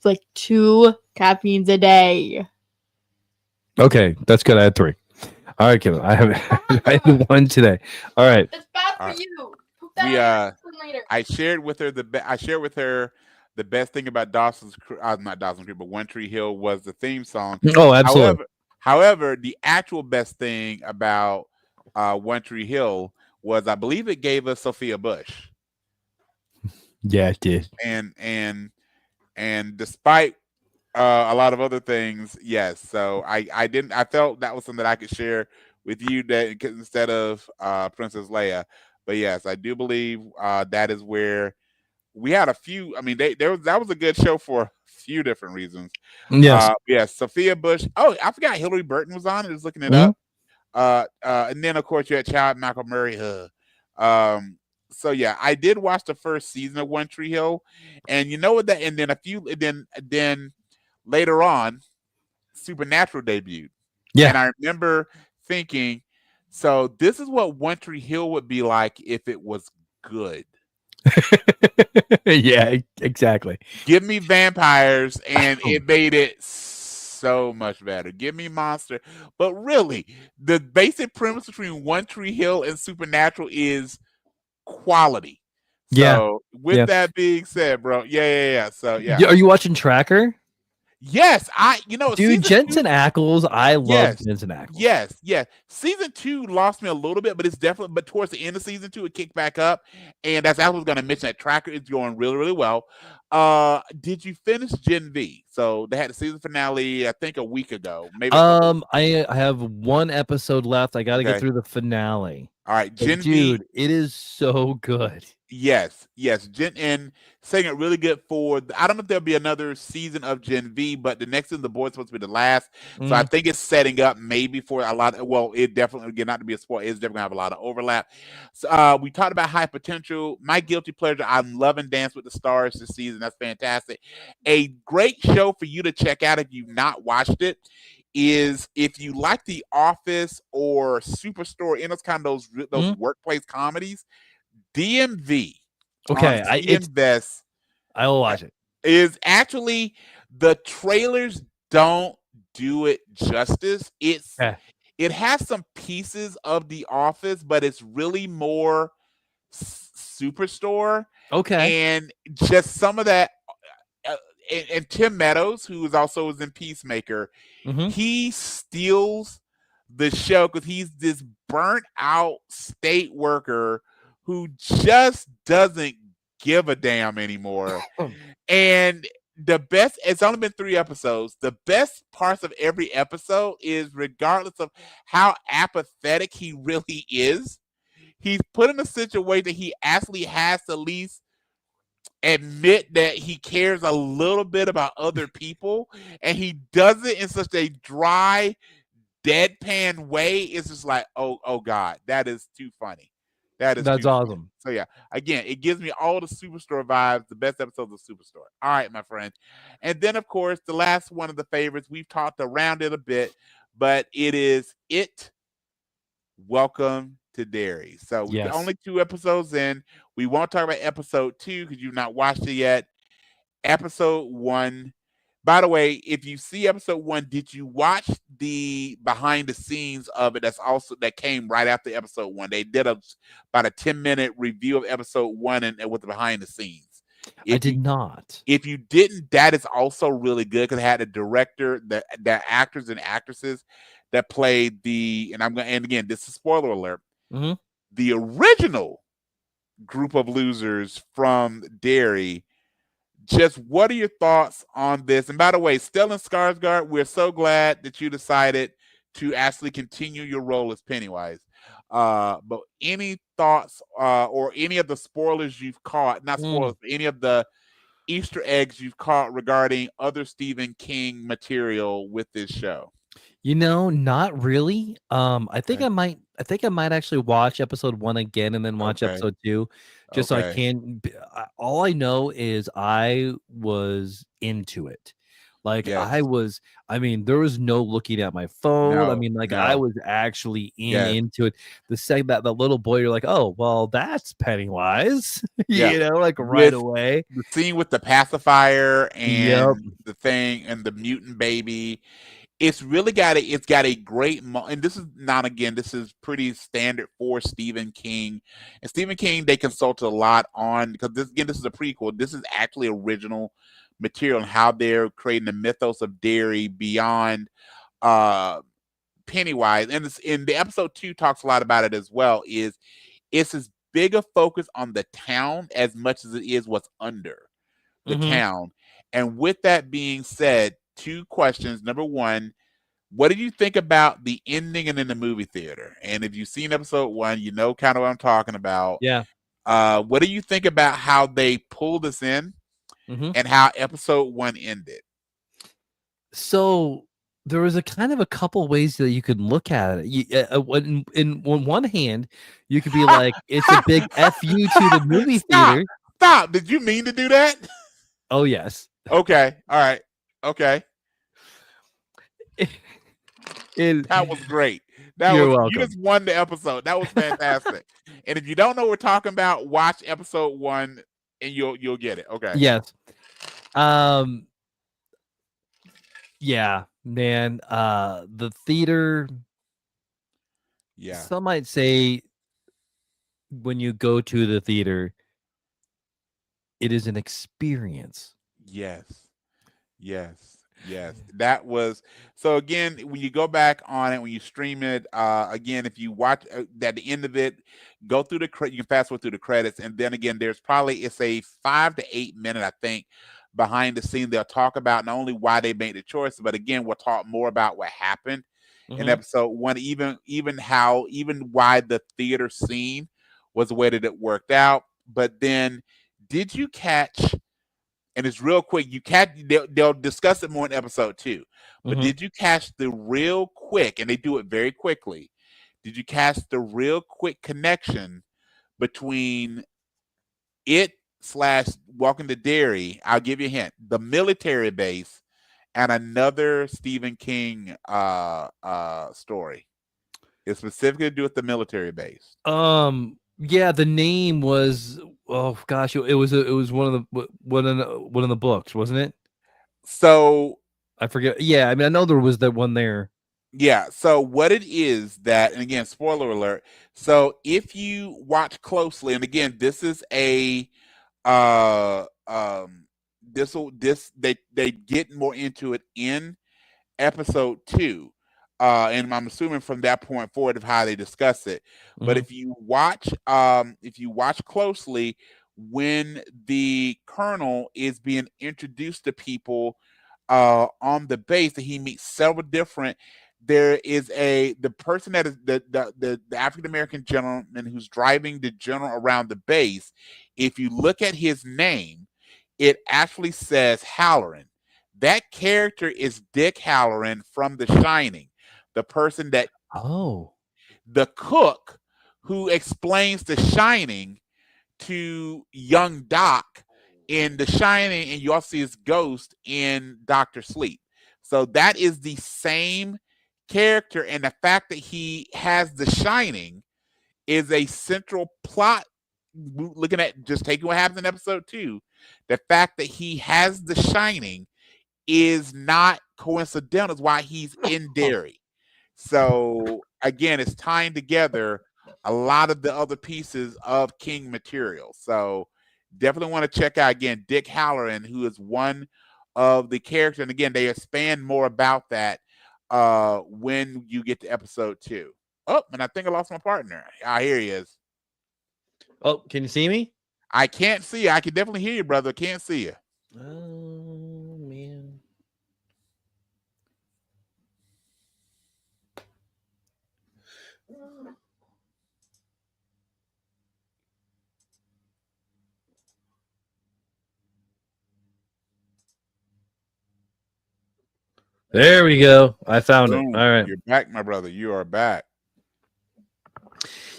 like 2 caffeines a day. Okay, that's good. I had 3. All right, Kevin. I had 1 today. All right. It's bad for Alright. you. Put We that later. I shared with her the best thing about not Dawson's Creek, but One Tree Hill was the theme song. Oh, absolutely. However, the actual best thing about One Tree Hill was I believe it gave us Sophia Bush. Yeah, it did. And despite a lot of other things, yes. So I felt that was something that I could share with you that instead of Princess Leia. But yes, I do believe that is where we had a few. I mean, that was a good show for a few different reasons. Yes. Yes, Sophia Bush. Oh, I forgot Hillary Burton was on. I was looking it Mhm. up. And then of course you had Chad Michael Murray. So yeah, I did watch the first season of One Tree Hill, and you know what that, and then later on, Supernatural debuted. Yeah. And I remember thinking, so this is what One Tree Hill would be like if it was good. Yeah, exactly. Give me vampires, and it made it so much better. Give me monster. But really, the basic premise between One Tree Hill and Supernatural is quality. Yeah. So with that being said, bro, yeah. So yeah. Are you watching Tracker? Yes, Dude, Jensen Ackles. I love Yes. Jensen Ackles. Yes. Season 2 lost me a little bit, but towards the end of season 2, it kicked back up. And as I was going to mention, that Tracker is going really, really well. Did you finish Gen V? So they had the season finale, I think, a week ago. Maybe. I have 1 episode left. I got to get through the finale. All right, Gen Dude, V. it is so good. Yes. And saying it really good for. I don't know if there'll be another season of Gen V, but the next season, The Boys, supposed to be the last. So I think it's setting up maybe for a lot. Well, it definitely, again, not to be a spoiler, it's definitely gonna have a lot of overlap. So we talked about High Potential. My guilty pleasure. I'm loving Dance with the Stars this season. That's fantastic. A great show for you to check out if you've not watched it is if you like The Office or Superstore, those kind of those workplace comedies. DMV. Okay, I will watch it. Is actually, the trailers don't do it justice. It has some pieces of The Office, but it's really more Superstore. Okay. And just some of that. And Tim Meadows, who is also in Peacemaker, he steals the show because he's this burnt out state worker who just doesn't give a damn anymore. And it's only been 3 episodes. The best parts of every episode is, regardless of how apathetic he really is, he's put in a situation that he actually has to at least admit that he cares a little bit about other people, and he does it in such a dry, deadpan way. It's just like, oh God, that is too funny. That's awesome. Funny. So yeah, again, it gives me all the Superstore vibes, the best episodes of Superstore. All right, my friend. And then of course, the last one of the favorites, we've talked around it a bit, but it is Welcome to Derry. So we're only 2 episodes in. We won't talk about episode 2 because you've not watched it yet. Episode 1. By the way, if you see episode 1, did you watch the behind the scenes of it? That came right after episode 1. They did about a 10-minute review of episode 1 and with the behind the scenes. I did not. If you didn't, that is also really good because it had a director, the actors and actresses that played and again, this is spoiler alert. The original group of losers from Derry. Just what are your thoughts on this? And by the way, Stellan Skarsgård, we're so glad that you decided to actually continue your role as Pennywise. But any thoughts or any of the spoilers you've caught, not spoilers, but any of the Easter eggs you've caught regarding other Stephen King material with this show? Not really. I think I might actually watch episode 1 again and then watch episode 2, just so I can. All I know is I was into it. Like Yes. I mean, there was no looking at my phone. I No, mean, like I no. was actually Yes. into it. The second that the little boy, you're like, oh, well, that's Pennywise, Yeah. you know, like right away. The scene with the pacifier Yep. and the thing and the mutant baby. It's really got a great and this is pretty standard for Stephen King. And Stephen King, they consulted a lot on, because this is a prequel. This is actually original material and how they're creating the mythos of Derry beyond Pennywise. And in the episode 2 talks a lot about it as well. It's as big a focus on the town as much as it is what's under the town. And with that being said, 2 questions. Number 1, what did you think about the ending and in the movie theater? And if you've seen episode 1, you know kind of what I'm talking about. Yeah. What do you think about how they pulled us in and how episode 1 ended? So there was a kind of a couple ways that you could look at it. On one hand, you could be like, it's a big F you to the movie theater. Stop. Did you mean to do that? Oh, yes. Okay. All right. Okay. That was great. You're welcome. You just won the episode. That was fantastic. And if you don't know what we're talking about, watch episode 1 and you'll get it. Okay. Yes. Yeah, man. The theater. Yeah. Some might say when you go to the theater, it is an experience. Yes. That was so. Again, when you go back on it, when you stream it, again, if you watch at the end of it, go through you can fast forward through the credits, and then again, it's a 5 to 8 minute, I think, behind the scene. They'll talk about not only why they made the choice, but again, we'll talk more about what happened in episode 1, even why the theater scene was the way that it worked out. But then, did you catch? And it's real quick. They'll discuss it more in episode 2. But did you catch the real quick? And they do it very quickly. Did you catch the real quick connection between it / Walking to Derry? I'll give you a hint. The military base and another Stephen King story. It's specifically to do with the military base. Yeah, the name was, oh gosh, it was one of the books, wasn't it? So I forget. Yeah, I mean, I know there was that one there. Yeah. So what it is that, and again, spoiler alert. So if you watch closely, and again, this is a they get more into it in episode 2. And I'm assuming from that point forward of how they discuss it. But if you watch closely, when the colonel is being introduced to people on the base, that he meets several different. There is the person that is the African American gentleman who's driving the general around the base. If you look at his name, it actually says Halloran. That character is Dick Halloran from The Shining. The person that the cook who explains The Shining to young Doc in The Shining, and you also see his ghost in Dr. Sleep. So that is the same character, and the fact that he has The Shining is a central plot. Looking at just taking what happens in episode 2, the fact that he has The Shining is not coincidental. Is why he's in Derry. So again, it's tying together a lot of the other pieces of King material. So definitely want to check out again Dick Halloran, who is one of the characters. And again, they expand more about that when you get to episode 2. Oh, and I think I lost my partner. Ah, here he is. Oh, can you see me? I can't see you. I can definitely hear you, brother. Can't see you. Oh man. There we go. I found it. All right. You're back, my brother. You are back.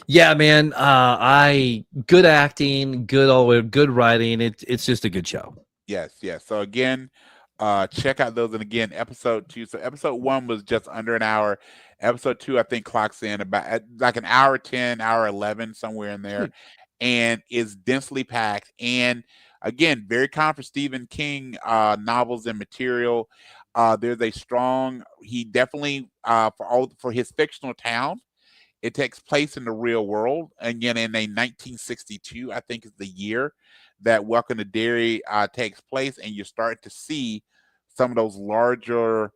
Yeah, man. Good acting, good writing. It's just a good show. Yes. So again, Check out those. And again, episode 2. So episode 1 was just under an hour. Episode 2, I think, clocks in about like an hour 10, hour 11, somewhere in there, and is densely packed. And again, very common for Stephen King novels and material. There's a strong. He definitely for his fictional town. It takes place in the real world. Again, in a 1962, I think is the year that Welcome to Derry takes place, and you start to see some of those larger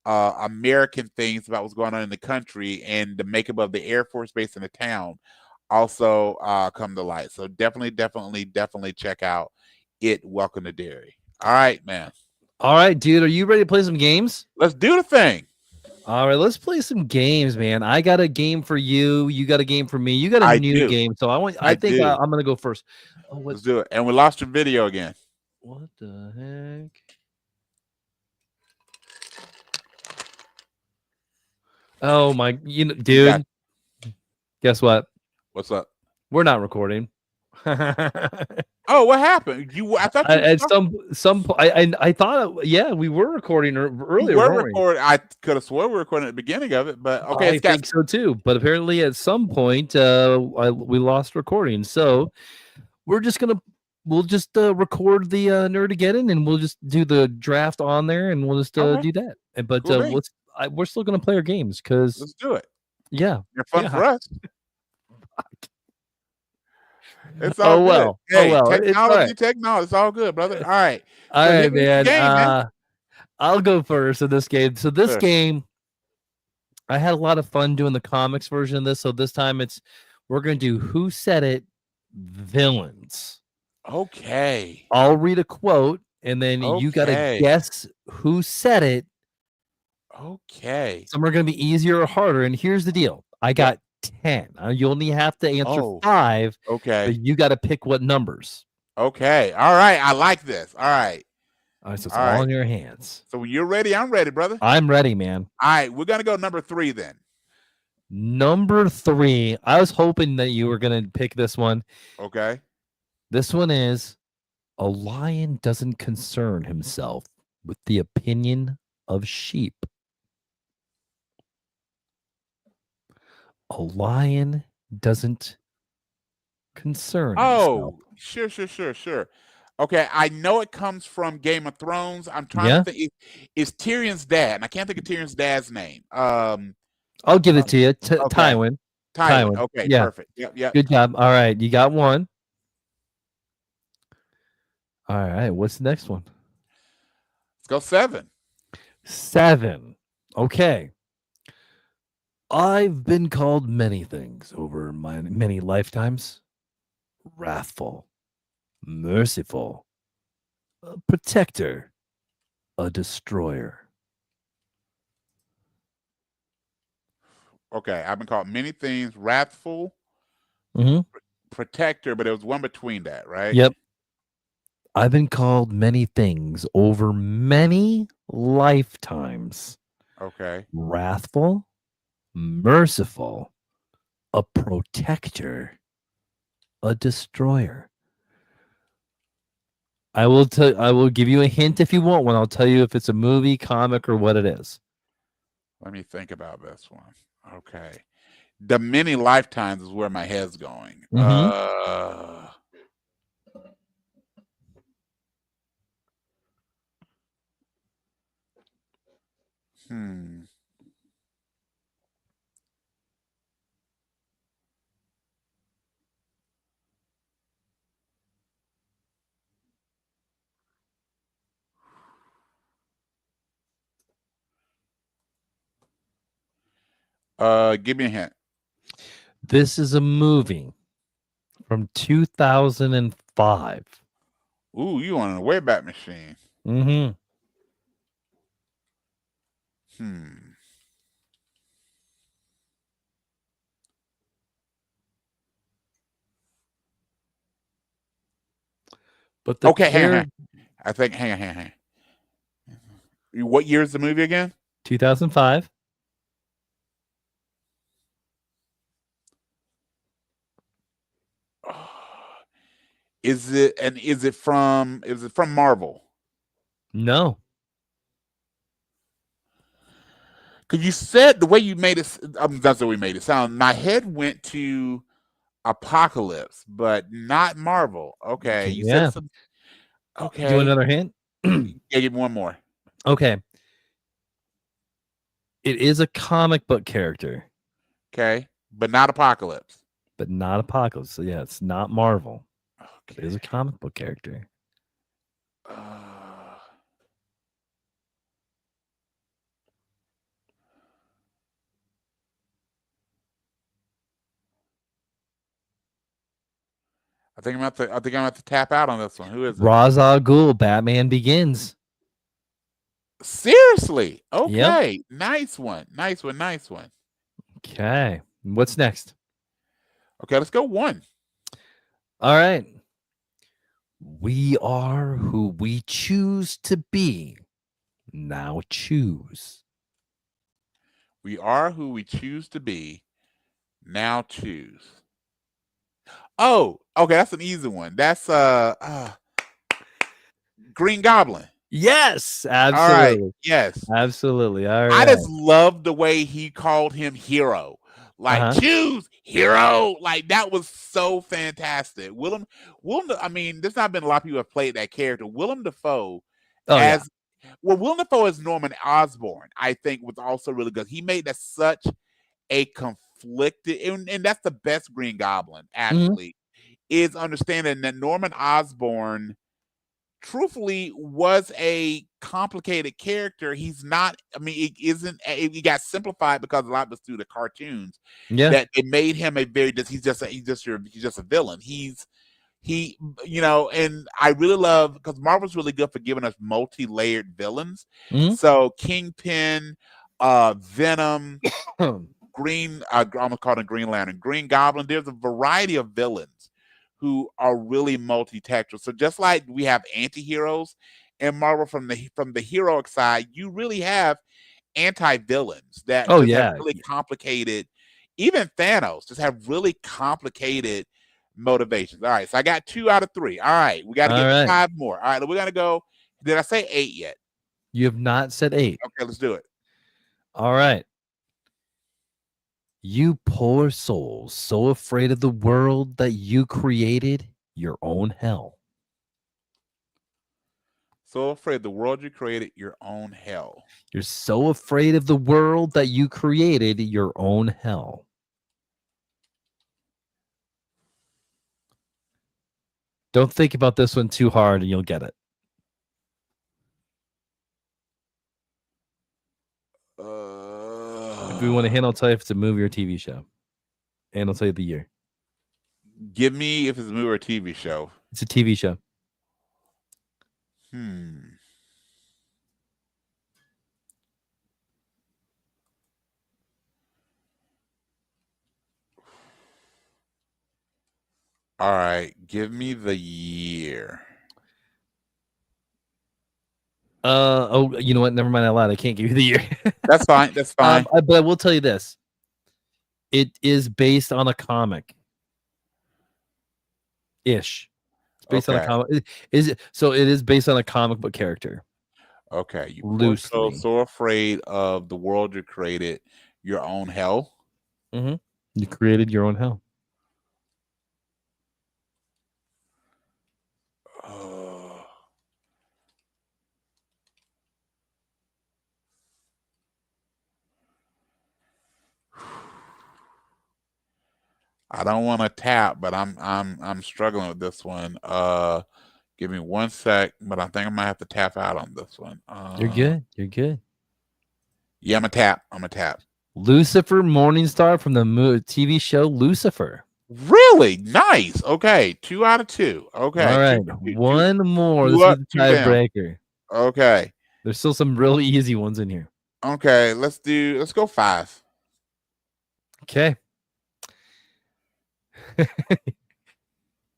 American things about what's going on in the country and the makeup of the Air Force Base in the town also come to light. So definitely check out it. Welcome to Derry. All right, man. All right, dude. Are you ready to play some games? Let's do the thing. All right, let's play some games, man. I got a game for you. You got a game for me. You got a new game. So I think I'm gonna go first. Oh, let's do it. And we lost your video again. What the heck? Oh my, dude. Guess what? What's up? We're not recording. Oh, what happened? I thought you at I thought we were recording earlier. We were recording. I could have sworn we were recording at the beginning of it, but okay. I think so too. But apparently, at some point, we lost recording. So we'll just record the Nerdageddon, and we'll just do the draft on there, and we'll just do that. But cool, we're still gonna play our games because let's do it. Yeah, they're fun for us. It's all good. Hey, technology. It's all good, brother. All right. All right, man. I'll go first in this game. So this game, I had a lot of fun doing the comics version of this. So this time we're going to do Who Said It Villains. Okay. I'll read a quote, and then you got to guess who said it. Okay. Some are going to be easier or harder. And here's the deal. I got 10. You only have to answer 5. Okay. But you got to pick what numbers. Okay. All right. I like this. All right. All right. So it's all in your hands. So when you're ready, I'm ready, brother. I'm ready, man. All right. We're going to go number 3 then. Number 3. I was hoping that you were going to pick this one. Okay. This one is: a lion doesn't concern himself with the opinion of sheep. A lion doesn't concern himself. Sure. Okay, I know it comes from Game of Thrones. I'm trying to think. It's Tyrion's dad, and I can't think of Tyrion's dad's name. I'll give it to you. Tywin. Okay, yeah. Perfect. Yep. Good job. All right, you got one. All right, what's the next one? Let's go 7. 7. Okay. I've been called many things over my many lifetimes. Wrathful, merciful, a protector, a destroyer. Okay, I've been called many things. Wrathful, protector, but it was one between that, right? Yep. I've been called many things over many lifetimes. Okay. Wrathful, merciful, a protector, a destroyer. I will give you a hint if you want one. I'll tell you if it's a movie, comic, or what it is. Let me think about this one. Okay. The many lifetimes is where my head's going. Give me a hint. This is a movie from 2005. Ooh, you on a Wayback Machine. But hang on. I think hang on. What year is the movie again? 2005. Is it from Marvel? No. Because you said the way you made it, that's the way we made it sound. My head went to Apocalypse, but not Marvel. Okay, you said Yeah. some. Do you want Okay, another hint? yeah, give me one more. Okay. It is a comic book character, Okay, but not Apocalypse. but not Apocalypse. So yeah, it's not Marvel. It Okay. is a comic book character. I think I'm gonna have to tap out on this one. Who is it? Ra's al Ghul, Batman Begins. Seriously? Yep. Okay, nice one, nice one, nice one. Okay. What's next? Okay, let's go one. All right. We are who we choose to be. Now choose. We are who we choose to be. Now choose. Oh, okay, that's an easy one. That's Green Goblin. Yes, absolutely. All right, yes, absolutely. All right. I just love the way he called him hero. Like choose hero. Like that was so fantastic. Willem. I mean, there's not been a lot of people who have played that character. Willem Dafoe as well. Willem Dafoe as Norman Osborn, I think, was also really good. He made that such a conflicted, and that's the best Green Goblin. Actually, is understanding that Norman Osborn, truthfully, was a complicated character. He's not. I mean, it isn't. He got simplified because a lot of us do the cartoons. Yeah. That it made him a very. He's just a villain. He, you know, and I really love because Marvel's really good for giving us multi-layered villains. So Kingpin, Venom, Green. I'm gonna call it Green Lantern, Green Goblin. There's a variety of villains who are really multi-textual. So just like we have anti-heroes in Marvel from the heroic side, you really have anti-villains that have really complicated. Even Thanos just have really complicated motivations. All right, so I got 2 out of 3. All right, we got to get 5 more. All right, we're gonna go. Did I say 8 yet? You have not said 8. Okay, let's do it. All right. You poor souls, so afraid of the world that you created your own hell. So afraid of the world you created your own hell. You're so afraid of the world that you created your own hell. Don't think about this one too hard and you'll get it. If we want a hint, I'll tell you if it's a movie or TV show. And I'll tell you the year. Give me if it's a movie or a TV show. It's a TV show. All right, give me the year. Oh, you know what? Never mind. I lied. I can't give you the year. That's fine. That's fine. But I will tell you this. It is based on a comic. Ish. It's based on a comic. Is it? So it is based on a comic book character. Okay. You loosely. So afraid of the world you created your own hell. You created your own hell. I don't want to tap, but I'm struggling with this one. Give me 1 sec, but I think I might have to tap out on this one. You're good. You're good. Yeah, I'm a tap. Lucifer Morningstar from the TV show Lucifer. Really nice. Okay, 2 out of 2. Okay. All right, one more. This is the tiebreaker. Okay. There's still some really easy ones in here. Okay, let's go 5. Okay.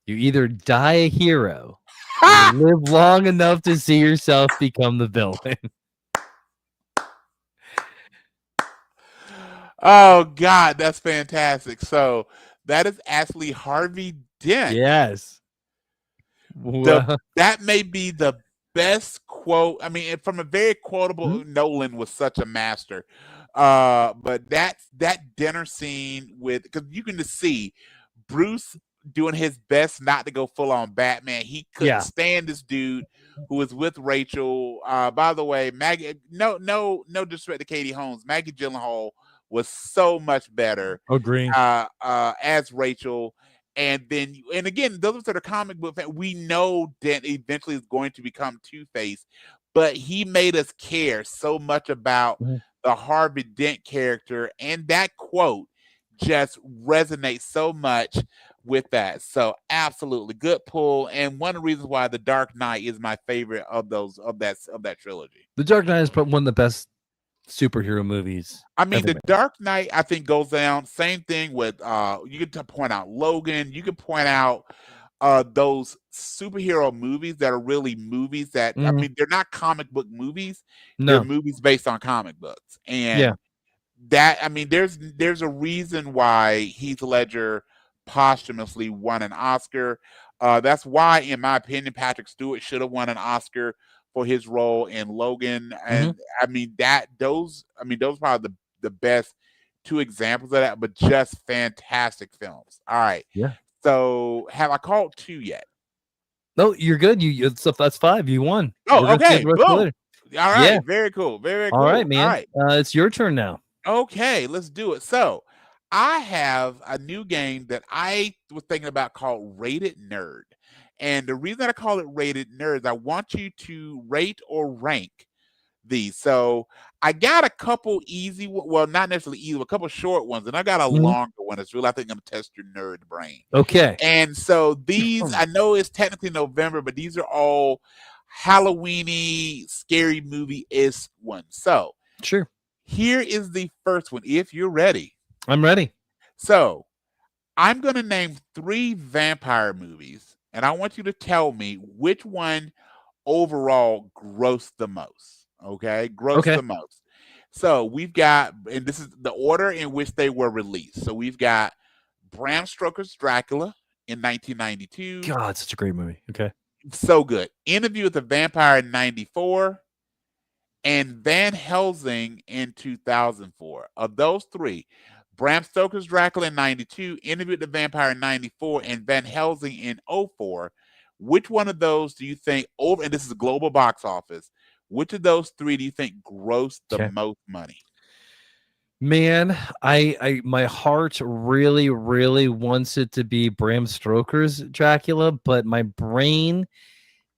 You either die a hero or live long enough to see yourself become the villain. Oh God, that's fantastic. So that is actually Harvey Dent. Yes. That may be the best quote. I mean, from a very quotable. Mhm. Nolan was such a master. But that dinner scene because you can just see Bruce doing his best not to go full on Batman. He couldn't Yeah. stand this dude who was with Rachel. By the way, Maggie, no disrespect to Katie Holmes. Maggie Gyllenhaal was so much better Agree. as Rachel. And again, those that are comic book fans, we know Dent eventually is going to become Two-Face, but he made us care so much about Mhm. the Harvey Dent character, and that quote just resonates so much with that. So absolutely good pull, and one of the reasons why The Dark Knight is my favorite of that trilogy. The Dark Knight is probably one of the best superhero movies. I mean, ever The made. Dark Knight, I think, goes down. Same thing with you can point out Logan. You can point out those superhero movies that are really movies that I Mhm. mean, they're not comic book movies. They're No. movies based on comic books, and Yeah. that I mean, there's a reason why Heath Ledger posthumously won an Oscar. That's why, in my opinion, Patrick Stewart should have won an Oscar for his role in Logan. And I mean those are probably the best two examples of that, but just fantastic films. All right. Yeah. So have I called two yet? No, you're good. That's 5. You won. Oh, We're gonna okay. save the rest for Boom. later. All right. Yeah. Very cool. Very All cool. right, man. All right. It's your turn now. Okay, let's do it. So I have a new game that I was thinking about called Rated Nerd. And the reason I call it Rated Nerds, I want you to rate or rank these. So I got a couple easy, well, not necessarily easy, but a couple short ones, and I got a longer one that's really, I think, going to test your nerd brain. Okay. And so these, I know it's technically November, but these are all Halloweeny, scary movie-esque ones. So Sure. here is the first one, if you're ready. I'm ready. So I'm going to name 3 vampire movies, and I want you to tell me which one overall grossed the most. Okay? Grossed the most. So we've got, and this is the order in which they were released. So we've got Bram Stoker's Dracula in 1992. God, such a great movie. Okay. So good. Interview with the Vampire in 94. And Van Helsing in 2004. Of those 3, Bram Stoker's Dracula in 92, Interview with the Vampire in 94, and Van Helsing in 04, which one of those do you think and this is a global box office, which of those 3 do you think grossed the most money? Man, I my heart really, really wants it to be Bram Stoker's Dracula, but my brain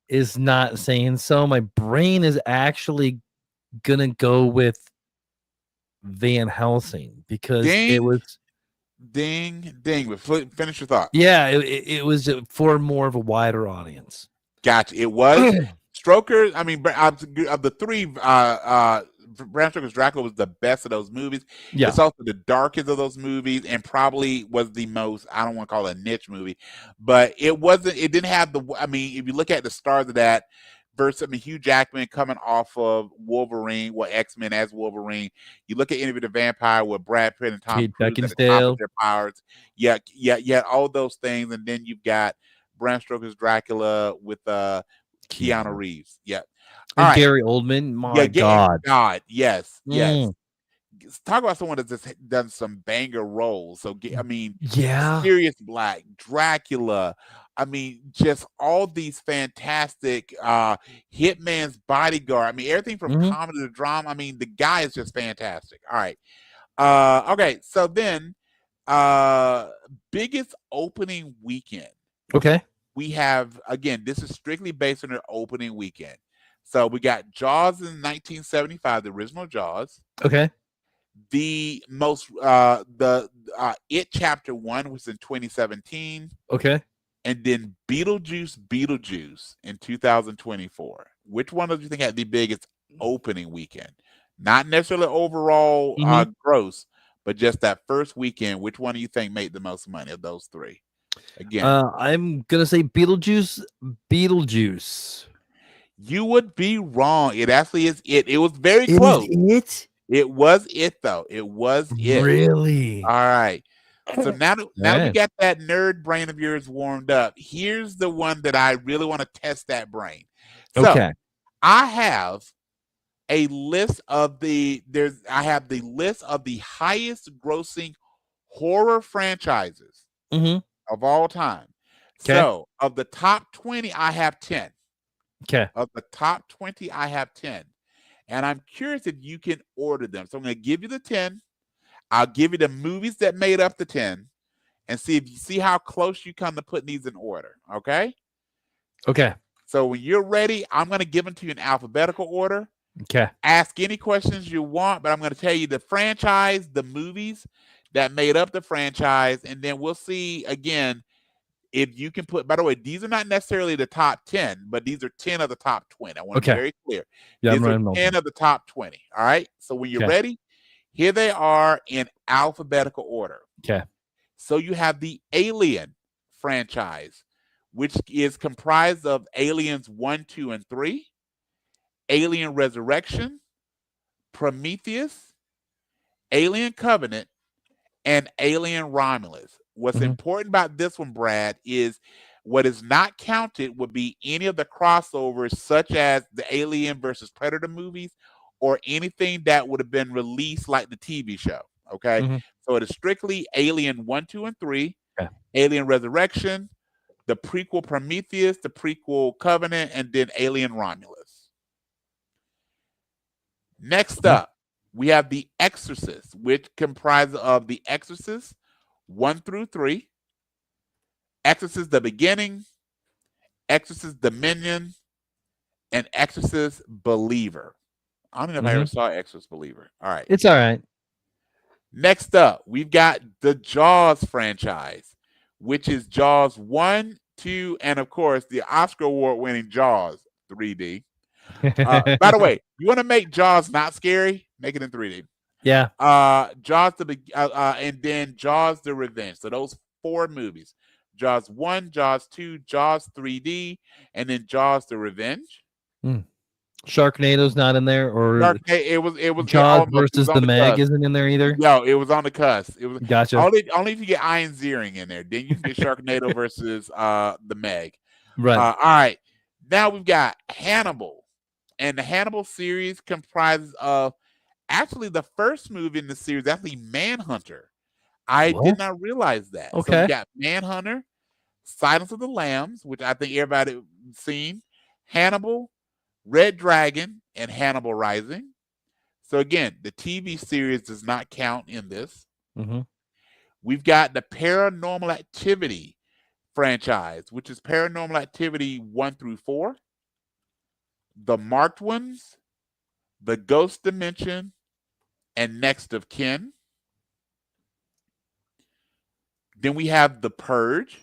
is not saying so. My brain is actually gonna go with Van Helsing because it was ding. But finish your thought. Yeah, it was for more of a wider audience. Gotcha. It was Stoker. I mean, of the 3, Bram Stoker's Dracula was the best of those movies. Yeah. It's also the darkest of those movies, and probably was the most, I don't want to call it a niche movie, but it didn't have I mean, if you look at the stars of that versus, I mean, Hugh Jackman coming off of Wolverine, X-Men as Wolverine. You look at Interview with the Vampire with Brad Pitt and Tom Cruise at the top of their powers. Yeah, all those things, and then you've got Bram Stoker's Dracula with Keanu Reeves. Yeah. And Gary Oldman. My God. Yes. Talk about someone that's just done some banger roles. So, I mean, Sirius Black, Dracula. I mean, just all these fantastic Hitman's Bodyguard. I mean, everything from comedy to drama. I mean, the guy is just fantastic. All right. Okay. So then, biggest opening weekend. Okay. We have, again, this is strictly based on their opening weekend. So we got Jaws in 1975, the original Jaws. Okay. The most, It Chapter 1 was in 2017. Okay. And then Beetlejuice in 2024. Which one do you think had the biggest opening weekend? Not necessarily overall gross, but just that first weekend. Which one do you think made the most money of those 3? Again, I'm gonna say Beetlejuice. You would be wrong. It actually is it. It was very close. It was it though. It was it. Really? All right. So now we got that nerd brain of yours warmed up. Here's the one that I really want to test that brain. So I have a list of the list of the highest grossing horror franchises of all time. Okay. So of the top 20, I have 10. Okay. Of the top 20, I have 10. And I'm curious if you can order them. So I'm going to give you the 10. I'll give you the movies that made up the 10 and see how close you come to putting these in order. Okay? Okay. So when you're ready, I'm going to give them to you in alphabetical order. Okay. Ask any questions you want, but I'm going to tell you the franchise, the movies that made up the franchise, and then we'll see again if you can put. By the way, these are not necessarily the top 10, but these are 10 of the top 20. I want to be very clear. Yeah, these are 10 of the top 20. All right. So when you're ready, here they are in alphabetical order. Okay. So you have the Alien franchise, which is comprised of Aliens 1, 2, and 3. Alien Resurrection, Prometheus, Alien Covenant, and Alien Romulus. What's important about this one, Brad, is what is not counted would be any of the crossovers, such as the Alien versus Predator movies or anything that would have been released like the TV show. Okay. So it is strictly Alien 1, 2, and 3, Alien Resurrection, the prequel Prometheus, the prequel Covenant, and then Alien Romulus. Next up, we have The Exorcist, which comprises of The Exorcist 1 through 3, Exorcist the Beginning, Exorcist Dominion, and Exorcist Believer. I don't know if I ever saw Exorcist Believer. All right. It's all right. Next up, we've got the Jaws franchise, which is Jaws 1, 2, and of course, the Oscar award-winning Jaws 3D. By the way, you want to make Jaws not scary? Make it in 3D. Yeah. Jaws and then Jaws the Revenge. So those 4 movies: Jaws 1, Jaws 2, Jaws 3D, and then Jaws the Revenge. Sharknado's not in there, or it was Jaws versus the Meg isn't in there either. No, it was on the cusp. It was gotcha. Only if you get Ian Ziering in there, then you can get Sharknado versus the Meg. Right. All right. Now we've got Hannibal. And the Hannibal series comprises of actually the first movie in the series, actually Manhunter. I did not realize that. Okay. So we got Manhunter, Silence of the Lambs, which I think everybody seen, Hannibal, Red Dragon, and Hannibal Rising. So again, the TV series does not count in this. We've got the Paranormal Activity franchise, which is Paranormal Activity 1 through 4. The Marked Ones, The Ghost Dimension, and Next of Kin. Then we have The Purge,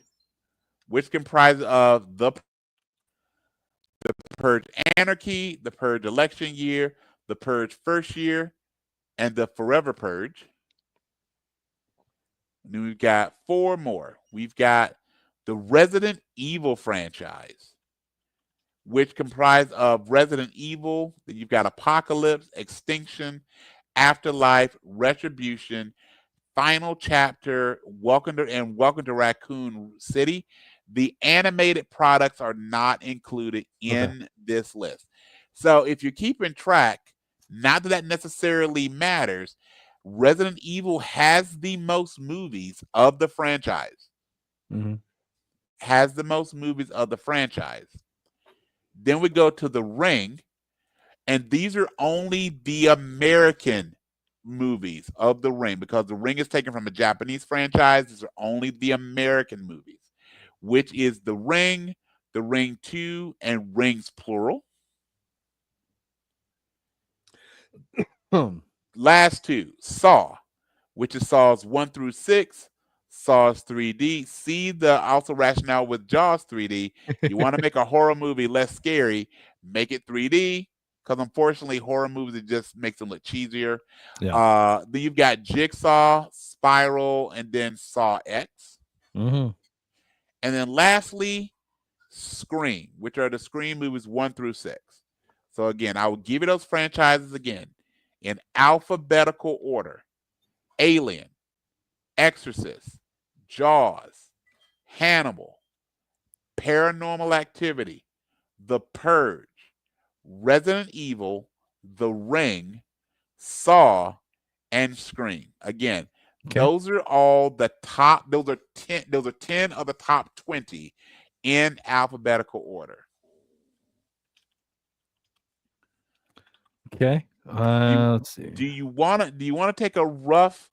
which comprises of The Purge Anarchy, The Purge Election Year, The Purge First Year, and The Forever Purge. And then we've got 4 more. We've got the Resident Evil franchise, which comprise of Resident Evil. Then you've got Apocalypse, Extinction, Afterlife, Retribution, Final Chapter, Welcome to Raccoon City. The animated products are not included in this list. So if you're keeping track, not that necessarily matters, Resident Evil has the most movies of the franchise. Has the most movies of the franchise. Then we go to The Ring, and these are only the American movies of The Ring, because The Ring is taken from a Japanese franchise. These are only the American movies, which is The Ring 2, and Rings plural. Last 2, Saw, which is Saws 1 through 6, Saws 3D. See the also rationale with Jaws 3D. You want to make a horror movie less scary, make it 3D, because unfortunately horror movies, it just makes them look cheesier. Then you've got Jigsaw, Spiral, and then Saw X. And then lastly, Scream, which are the Scream movies 1 through 6. So again, I will give you those franchises again in alphabetical order: Alien, Exorcist, Jaws, Hannibal, Paranormal Activity, The Purge, Resident Evil, The Ring, Saw, and Scream. Again, those are all the top. Those are 10. Those are 10 of the top 20 in alphabetical order. Okay. Let's see. Do you want to take a rough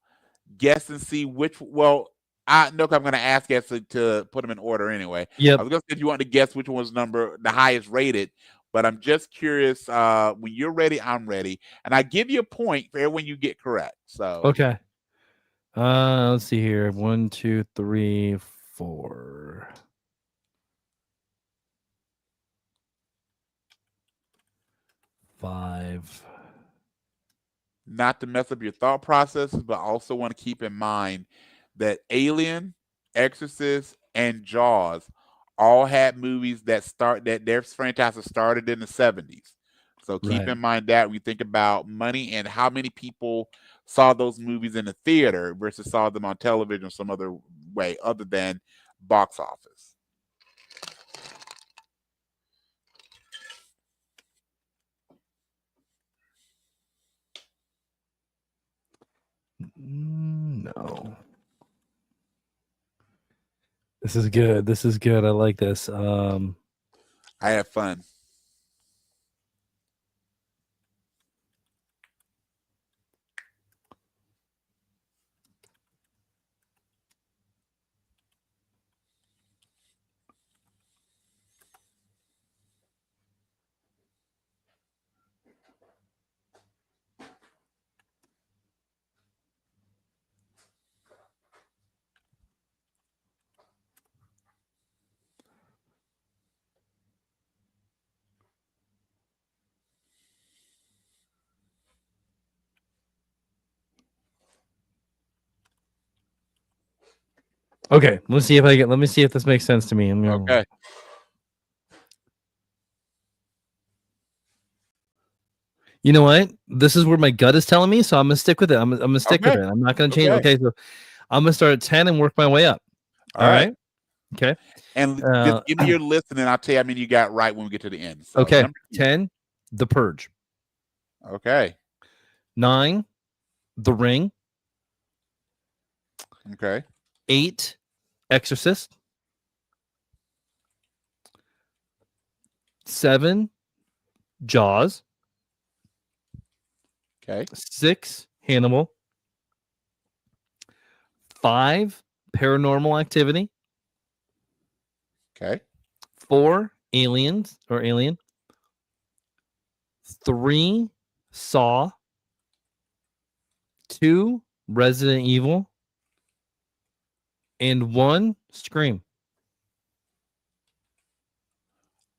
guess and see which? Well, I know I'm going to ask guys to put them in order anyway. Yep. I was going to say if you want to guess which one was the highest rated, but I'm just curious. When you're ready, I'm ready, and I give you a point for everyone you get correct. So okay. Let's see here. 1, 2, 3, 4. 5. Not to mess up your thought processes, but also want to keep in mind that Alien, Exorcist, and Jaws all had movies that their franchises started in the 70s. So keep in mind that when you think about money and how many people saw those movies in the theater versus saw them on television or some other way other than box office. No. This is good. This is good. I like this. I have fun. Okay, let's see if I get. Let me see if this makes sense to me. Okay. You know what? This is where my gut is telling me, so I'm gonna stick with it. I'm gonna stick with it. I'm not gonna change. Okay, so I'm gonna start at 10 and work my way up. All right. Okay. And just give me your list, and then I'll tell you how many you got right when we get to the end. So, okay. 10, The Purge. Okay. 9, The Ring. Okay. 8, Exorcist. 7, Jaws. Okay. 6, Hannibal. 5, Paranormal Activity. Okay. 4, Alien. 3, Saw. 2, Resident Evil. And 1, Scream.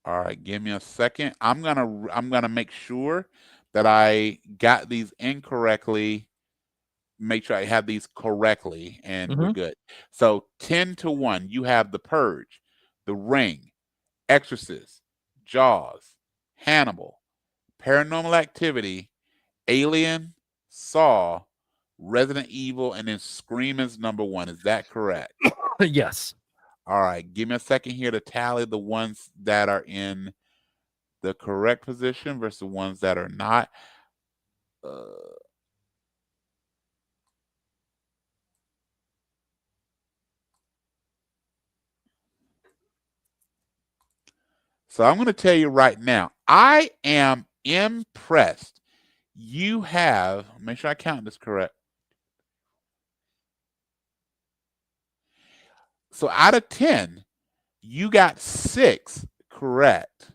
All right, give me a second. I'm gonna make sure that I got these incorrectly. Make sure I have these correctly, and we're good. So 10-1, you have The Purge, The Ring, Exorcist, Jaws, Hannibal, Paranormal Activity, Alien, Saw, Resident Evil, and then Scream is number 1. Is that correct? Yes. All right, give me a second here to tally the ones that are in the correct position versus the ones that are not. So I'm going to tell you right now, I am impressed. You have, make sure I count this correct. So out of 10, you got 6 correct.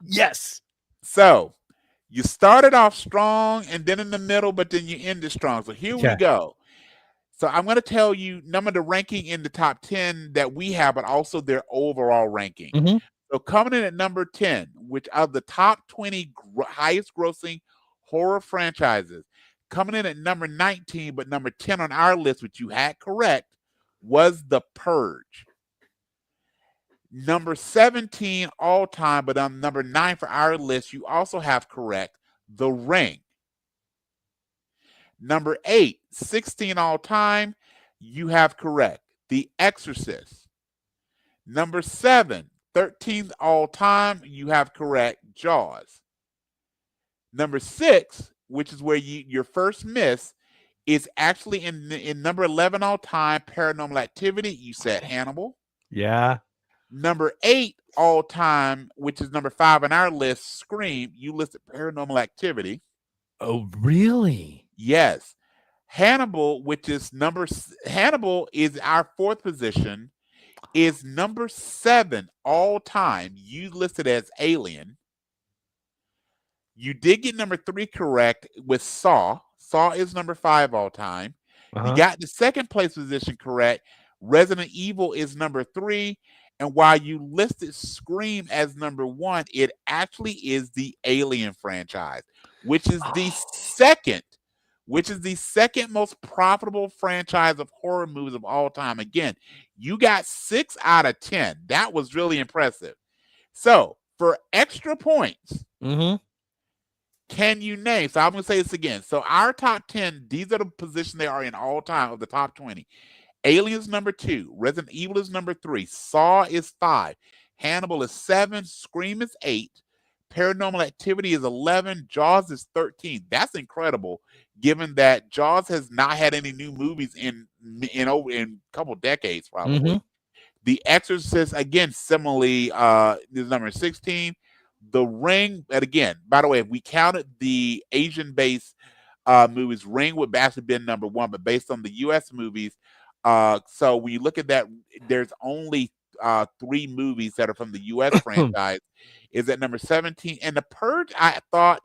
Yes. So you started off strong and then in the middle, but then you ended strong. So here we go. So I'm going to tell you number the ranking in the top 10 that we have, but also their overall ranking. So coming in at number 10, which of the top 20 highest grossing horror franchises, coming in at number 19, but number 10 on our list, which you had correct, was The Purge. Number 17 all time, but on number 9 for our list, you also have correct, The Ring. Number 8, 16 all time, you have correct, The Exorcist. Number 7, 13th all time, you have correct, Jaws. Number 6, which is where your first miss, is actually in number 11 all time, Paranormal Activity. You said Hannibal. Yeah. Number 8 all time, which is number 5 on our list, Scream. You listed Paranormal Activity. Oh, really? Yes. Hannibal, which is Hannibal is our 4th position, is number 7 all time. You listed as Alien. You did get number 3 correct with Saw. Saw is number 5 all time. You got the second place position correct. Resident Evil is number 3. And while you listed Scream as number 1, it actually is the Alien franchise, which is the second most profitable franchise of horror movies of all time. Again, you got 6 out of 10. That was really impressive. So, for extra points, can you name? So I'm going to say this again. So our top 10, these are the positions they are in all time of the top 20. Aliens number 2, Resident Evil is number 3, Saw is 5, Hannibal is 7, Scream is 8, Paranormal Activity is 11, Jaws is 13. That's incredible, given that Jaws has not had any new movies in a couple decades, probably. The Exorcist, again, similarly, is number 16. The Ring, and again, by the way, if we counted the Asian-based movies, Ring would actually been number 1, but based on the U.S. movies, so when you look at that, there's only 3 movies that are from the U.S. franchise. Is at number 17. And The Purge, I thought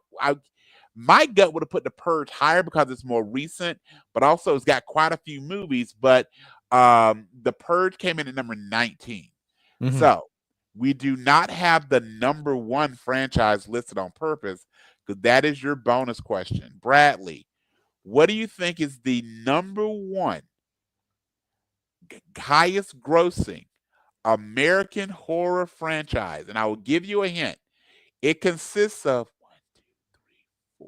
my gut would have put The Purge higher because it's more recent, but also it's got quite a few movies. But The Purge came in at number 19. So we do not have the number 1 franchise listed on purpose, because that is your bonus question. Bradley, what do you think is the number 1 highest grossing American horror franchise? And I will give you a hint. It consists of 1, 2, 3, 4,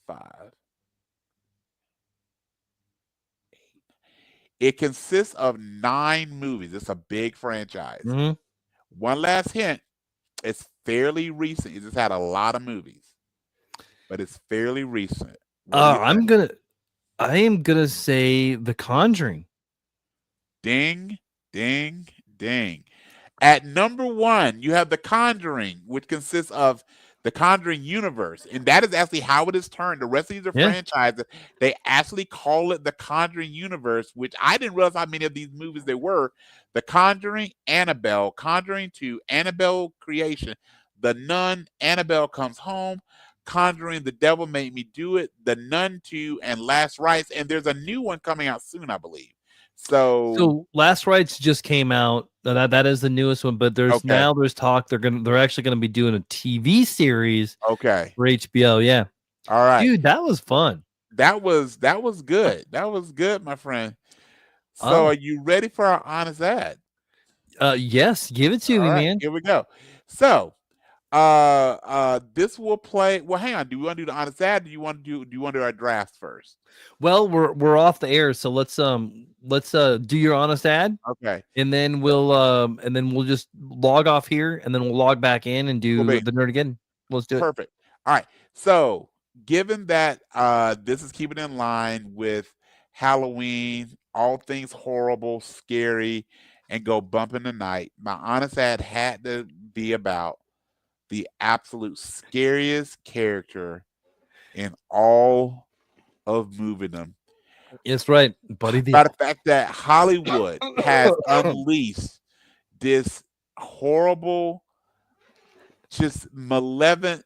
5, 8. It consists of 9 movies. It's a big franchise. One last hint. It's fairly recent. It just had a lot of movies, but it's fairly recent. I am gonna say The Conjuring. Ding, ding, ding. At number 1, you have The Conjuring, which consists of the Conjuring universe, and that is actually how it is turned. The rest of these are franchises. They actually call it the Conjuring universe, which I didn't realize how many of these movies there were. The Conjuring, Annabelle, Conjuring 2, Annabelle Creation, The Nun, Annabelle Comes Home, Conjuring, The Devil Made Me Do It, The Nun 2, and Last Rites. And there's a new one coming out soon, I believe. So Last Rites just came out. That is the newest one, but there's talk they're actually gonna be doing a TV series. For HBO. Yeah. All right, dude, that was fun. That was good. That was good, my friend. So are you ready for our honest ad? Yes, give it to me, man. Here we go. So this will play. Well, hang on. Do we want to do the honest ad? Do you want to do our draft first? Well, we're off the air, so let's do your honest ad. Okay. And then we'll just log off here, and then we'll log back in and do the nerd again. Let's do it. Perfect. All right. So given that this is keeping in line with Halloween, all things horrible, scary, and go bump in the night, my honest ad had to be about the absolute scariest character in all of moviedom. It's right, buddy. By the fact that Hollywood has unleashed this horrible, just malevolent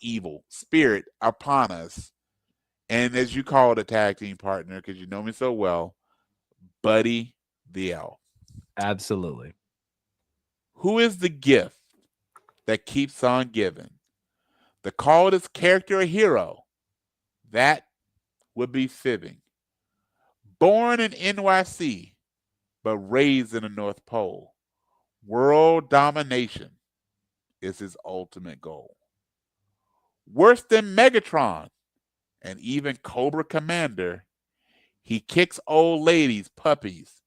evil spirit upon us. And as you call it, a tag team partner, because you know me so well, Buddy the Elf. Absolutely. Who is the gift that keeps on giving? The call this character a hero, that would be fibbing. Born in NYC, but raised in the North Pole. World domination is his ultimate goal. Worse than Megatron and even Cobra Commander, he kicks old ladies' puppies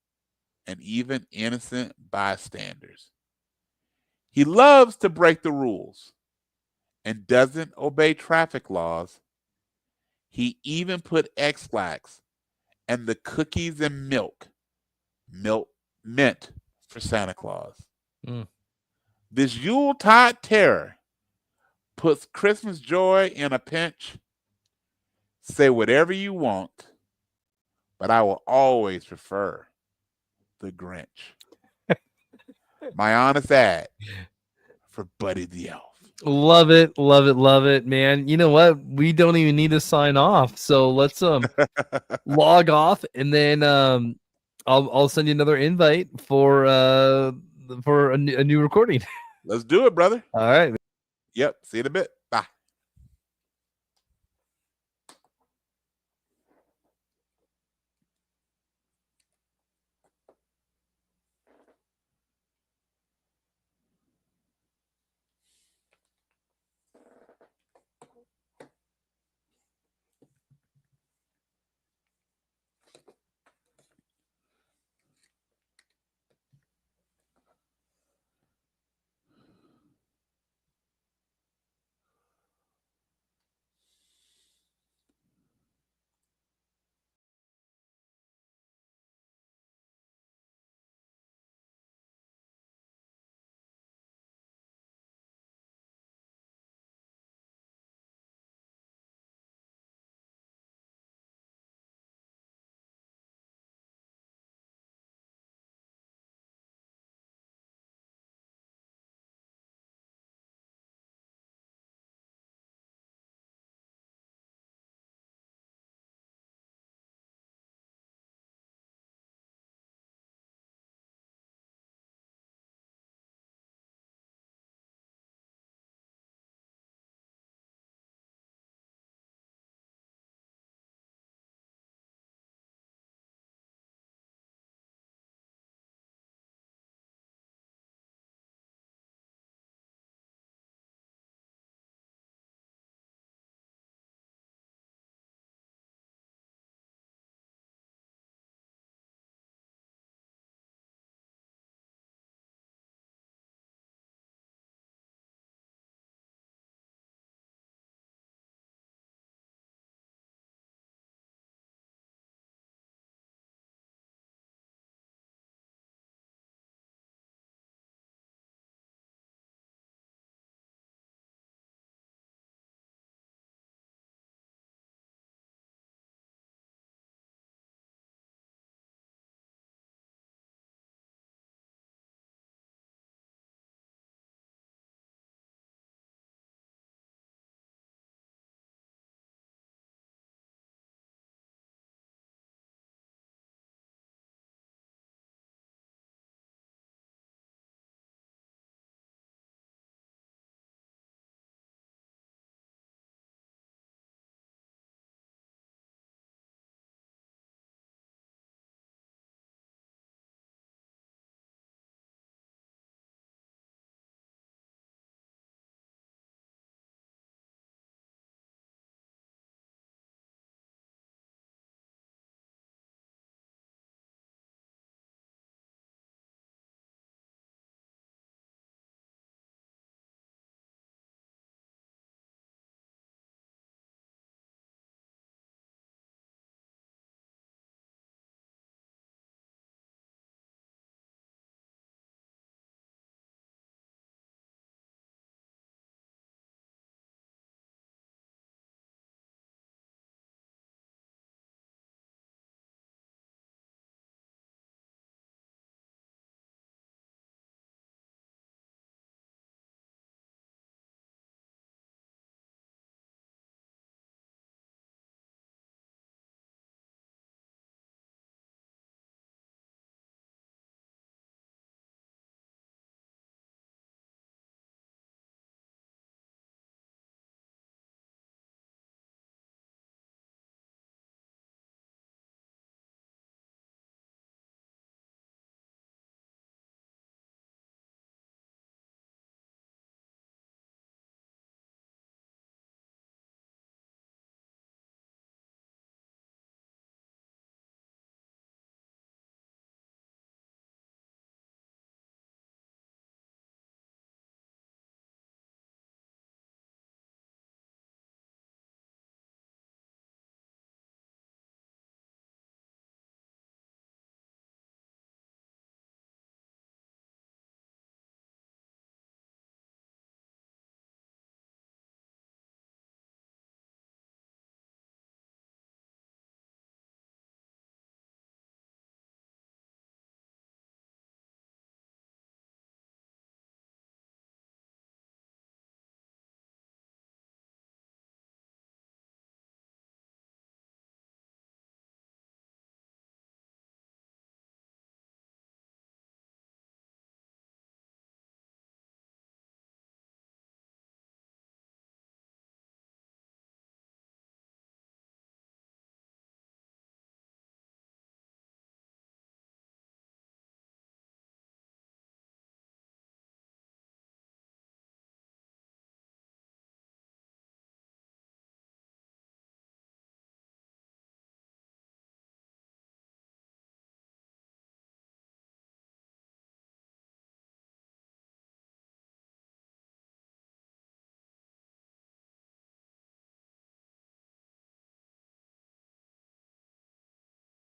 and even innocent bystanders. He loves to break the rules and doesn't obey traffic laws. He even put X-Lax and the cookies and milk meant for Santa Claus. Mm. This Yuletide terror puts Christmas joy in a pinch. Say whatever you want, but I will always prefer the Grinch. My honest ad for Buddy the Elf. Love it, love it, love it, man. You know what? We don't even need to sign off. So let's log off, and then I'll send you another invite for a new recording. Let's do it, brother. All right. Yep. See you in a bit.